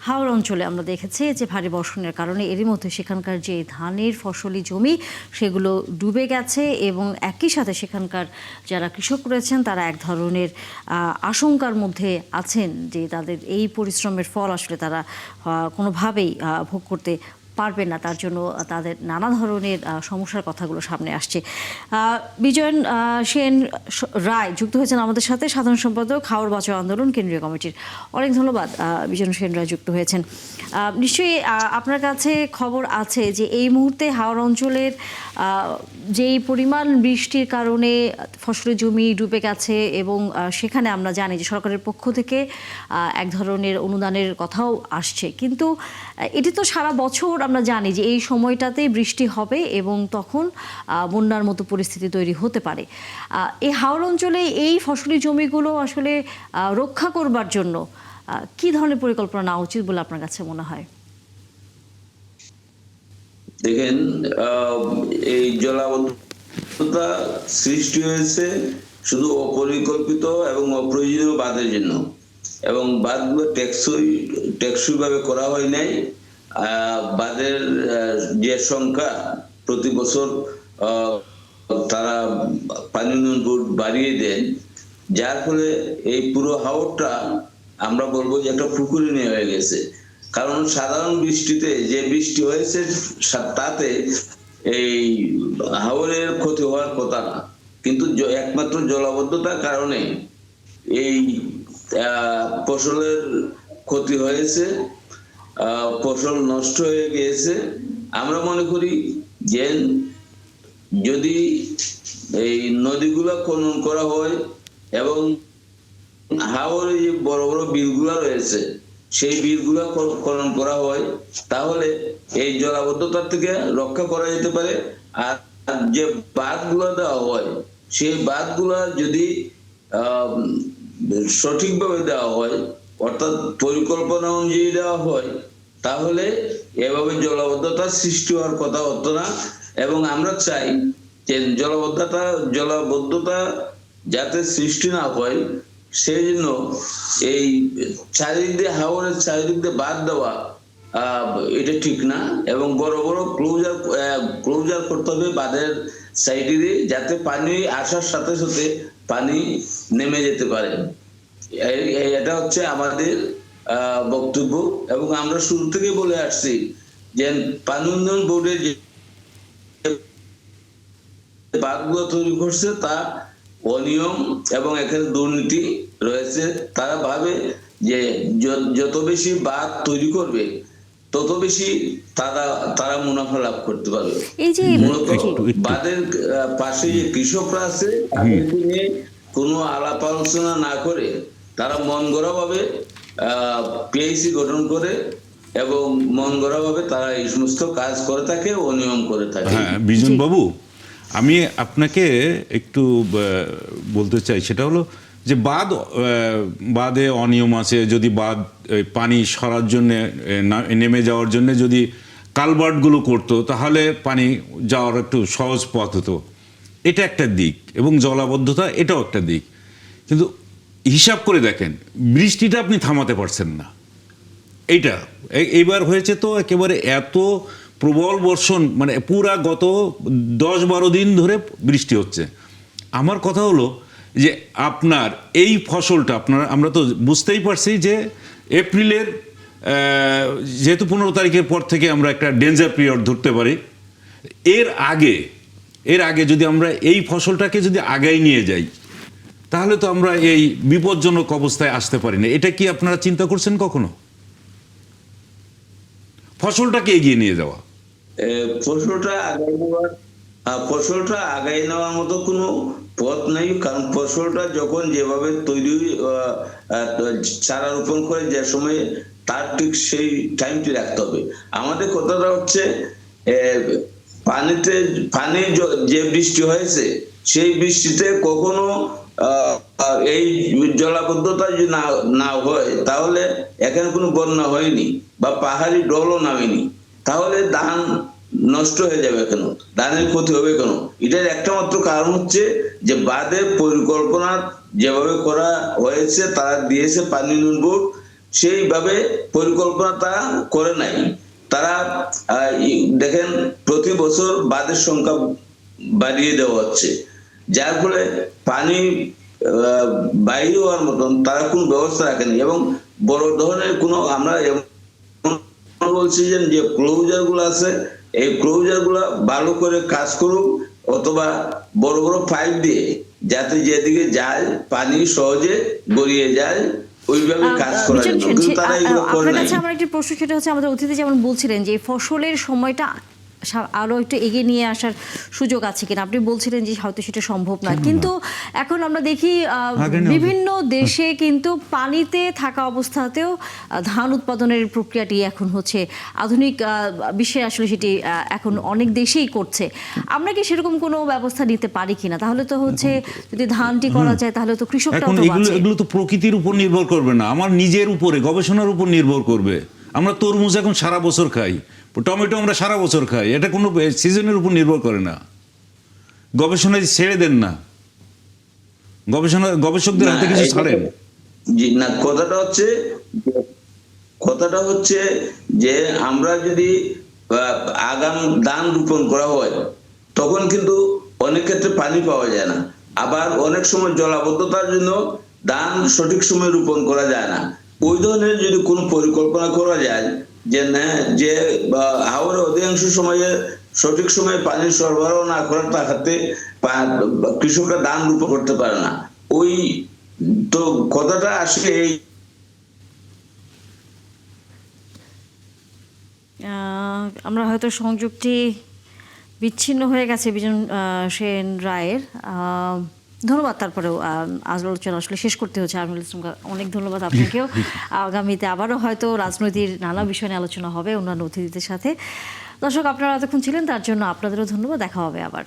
হাওর অঞ্চলে আমরা দেখেছি যে ভারী বর্ষণের কারণে এরই মধ্যে সেখানকার যে ধানের ফসলি জমি সেগুলো ডুবে গেছে, এবং একই সাথে সেখানকার যারা কৃষক রয়েছেন তারা এক ধরনের আশঙ্কার মধ্যে আছেন যে তাদের এই পরিশ্রমের ফল আসলে তারা কোনোভাবেই ভোগ করতে পারবে না। তার জন্য তাদের নানা ধরনের সমস্যার কথাগুলো সামনে আসছে। বিজয়ন সেন রায় যুক্ত হয়েছেন আমাদের সাথে, সাধারণ সম্পাদক হাওর বাঁচাও আন্দোলন কেন্দ্রীয় কমিটির। অনেক ধন্যবাদ বিজয়ন সেন রায় যুক্ত হয়েছেন। নিশ্চয়ই আপনার কাছে খবর আছে যে এই মুহূর্তে হাওর অঞ্চলের যেই পরিমাণ বৃষ্টির কারণে ফসলি জমি ডুবে গেছে, এবং সেখানে আমরা জানি যে সরকারের পক্ষ থেকে এক ধরনের অনুদানের কথাও আসছে, কিন্তু এটি তো সারা বছর আমরা জানি যে এই সময়টাতে বৃষ্টি হবে এবং তখন বন্যার মতো পরিস্থিতি তৈরি হতে পারে। এই হাওর অঞ্চলে এই ফসলি জমিগুলো আসলে রক্ষা করবার জন্য কি ধরনের পরিকল্পনা নেওয়া উচিত বলে আপনার কাছে মনে হয়? দেখেন, এই জলাবদ্ধতা সৃষ্টি হয়েছে শুধু অপরিকল্পিত এবং অপ্রয়োজনীয় বাঁধের জন্য, এবং বাঁধগুলো টেকসই ভাবে করা হয় নাই। বাঁধের যে সংখ্যা প্রতি বছর তারা পানি উন্নয়ন বোর্ড বাড়িয়ে দেন, যার ফলে এই পুরো হাওরটা আমরা বলবো যে একটা পুকুরে নিয়ে হয়ে গেছে। কারণ সাধারণ বৃষ্টিতে যে বৃষ্টি হয়েছে তাতে এই হাওরের ক্ষতি হওয়ার কথা না, কিন্তু একমাত্র জলাবদ্ধতার কারণে এই ফসলের ক্ষতি হয়েছে, ফসল নষ্ট হয়ে গিয়েছে। আমরা মনে করি যে যদি এই নদীগুলা খনন করা হয় এবং হাওরে যে বড় বড় বিলগুলা রয়েছে সেই বিলগুলা খনন করা হয়, তাহলে এই জলাবদ্ধতা থেকে রক্ষা করা যেতে পারে। আর যে বাঁধগুলা দেওয়া হয় সেই বাঁধগুলা যদি সঠিকভাবে দেওয়া হয়, অর্থাৎ পরিকল্পনা অনুযায়ী দেওয়া হয়, তাহলে এভাবে জলাবদ্ধতার সৃষ্টি হওয়ার কথা হতো না। এবং আমরা চাই যে জলাবদ্ধতা যাতে সৃষ্টি না হয় সেই জন্য এই চারিদিক দিয়ে হাওরের চারিদিক দিয়ে বাদ দেওয়া এটা ঠিক না, এবং বড় বড় ক্লোজার করতে হবে বাঁধের সাইডে দিয়ে, যাতে পানি আসার সাথে সাথে পানি নেমে যেতে পারে। এটা হচ্ছে আমাদের বক্তব্য। এবং আমরা শুরু থেকে বলে আসছি যে পানি উন্নয়ন বোর্ডের যে বাঁধগুলো তৈরি করছে তা অনিয়ম এবং এখানে দুর্নীতি রয়েছে। তারা ভাবে যে যত বেশি বাঁধ তৈরি করবে তত বেশি তারা মুনাফা লাভ করতে পারবে। মূলত বাঁধের পাশে যে কৃষকরা আছে তাদেরকে নিয়ে কোনো আলাপ আলোচনা না করে তারা মন গড়া ভাবে পিআইসি গঠন করে এবং মন গড়া ভাবে তারা এই সমস্ত কাজ করে থাকে, অনিয়ম করে থাকে। হ্যাঁ বিজন বাবু, আমি আপনাকে একটু বলতে চাই, সেটা হলো যে বাঁধে অনিয়ম আছে। যদি বাঁধ পানি সরার জন্য নেমে যাওয়ার জন্য যদি কালভার্টগুলো করতো তাহলে পানি যাওয়ার একটু সহজ পথ হতো, এটা একটা দিক। এবং জলাবদ্ধতা এটাও একটা দিক। কিন্তু হিসাব করে দেখেন, বৃষ্টিটা আপনি থামাতে পারছেন না। এইবার হয়েছে তো একেবারে এত প্রবল বর্ষণ, মানে পুরা গত 10-12 দিন ধরে বৃষ্টি হচ্ছে। আমার কথা হলো যে আপনার এই ফসলটা আমরা তো বুঝতেই পারছি যে এপ্রিলের যেহেতু 15 তারিখের পর থেকে আমরা একটা ডেঞ্জার পিরিয়ড ধরতে পারি, এর আগে যদি আমরা এই ফসলটাকে যদি আগায় নিয়ে যাই তাহলে তো আমরা এই বিপজ্জনক অবস্থায় আসতে পারি না। এটা কি আপনারা চিন্তা করছেন কখনো, ফসলটাকে এগিয়ে নিয়ে যাওয়া? ফসলটা আগাই নেওয়ার মতো কোনো পথ নেই। কারণ ফসলটা যখন যেভাবে তৈরি চারা রোপণ করে যে সময়ে তার ঠিক সেই টাইমটি রাখতে হবে। আমাদের কথাটা হচ্ছে পানি যে বৃষ্টি হয়েছে সেই বৃষ্টিতে কখনো এই জলাবদ্ধতা যদি না হয় তাহলে এখানে কোনো বন্যা হয়নি বা পাহাড়ি ঢলও নামেনি, তাহলে ধান নষ্ট হয়ে যাবে কেন, ধানের ক্ষতি হবে কেন? এটার একটা মাত্র কারণ হচ্ছে যে বাঁধের পরিকল্পনা যেভাবে করা হয়েছে, তারা দিয়েছে পানি উন্নয়ন বোর্ড, সেইভাবে পরিকল্পনা তারা করে নাই। তারা দেখেন প্রতি বছর বাঁধের সংখ্যা বাড়িয়ে দেওয়া হচ্ছে, যার ফলে পানি বাইরে হওয়ার মতন তারা কোনো ব্যবস্থা রাখেনি। এবং বড় ধরনের কোনো আমরা বলছি যে ক্লোজার গুলো আছে, এই ক্লোজার গুলা ভালো করে কাজ করুক, অথবা বড় বড় পাইপ দিয়ে যাতে যেদিকে যায় পানি সহজে গড়িয়ে যায় ওইভাবে কাজ করা যায়। কিন্তু তারা এগুলো করে নাই। আমার একটা প্রশ্ন, সেটা হচ্ছে আমাদের অতিথি যেমন বলছিলেন যে ফসলের সময়টা আরো একটু এগিয়ে নিয়ে আসার সুযোগ আছে কিনা, আপনি বলছিলেন যে হয়তো সেটা সম্ভব না, কিন্তু এখন আমরা দেখি বিভিন্ন দেশে কিন্তু পানিতে থাকা অবস্থাতেও ধান উৎপাদনের প্রক্রিয়াটি এখন হচ্ছে আধুনিক বিশ্বে, আসলে সেটি এখন অনেক দেশেই করছে। আমরা কি সেরকম কোনো ব্যবস্থা নিতে পারি কিনা? তাহলে তো হচ্ছে যদি ধানটি করা যায় তাহলে তো কৃষকরাও তো বাঁচে। এগুলো তো প্রকৃতির উপর নির্ভর করবে না, আমার নিজের উপরে গবেষণার উপর নির্ভর করবে। আমরা তরমুজ এখন সারা বছর খাই, টমেটো আমরা সারা বছর খাই, এটা কোনো সিজনের উপর নির্ভর করে না। গবেষণায় ছেড়ে দেন না, গবেষকদের হাতে কিছু ছাড়েন। জি না, কথাটা হচ্ছে যে আমরা যদি আগাম ধান রোপণ করা হয় তখন কিন্তু অনেক ক্ষেত্রে পানি পাওয়া যায় না, আবার অনেক সময় জলাবদ্ধতার জন্য ধান সঠিক সময় রোপণ করা যায় না। ওই ধরনের যদি কোনো পরিকল্পনা করা যায় যে হাওড়ে অধিকাংশ সময়ে সঠিক সময়ে পানি সরবরাহ না করার তাহাতে কৃষকরা ধান রোপণ করতে পারে না, ওই তো কথাটা আসলে এই আমরা হয়তো সংযোগটি বিচ্ছিন্ন হয়ে গেছে বিজন সেন রায়ের। ধন্যবাদ। তারপরেও আলোচনা আসলে শেষ করতে হচ্ছে। আমিনুল ইসলাম, অনেক ধন্যবাদ আপনাকেও। আগামীতে আবারও হয়তো রাজনৈতিক নানা বিষয় নিয়ে আলোচনা হবে অন্যান্য অতিথিদের সাথে। দর্শক, আপনারা এতক্ষণ ছিলেন তার জন্য আপনাদেরও ধন্যবাদ। দেখা হবে আবার।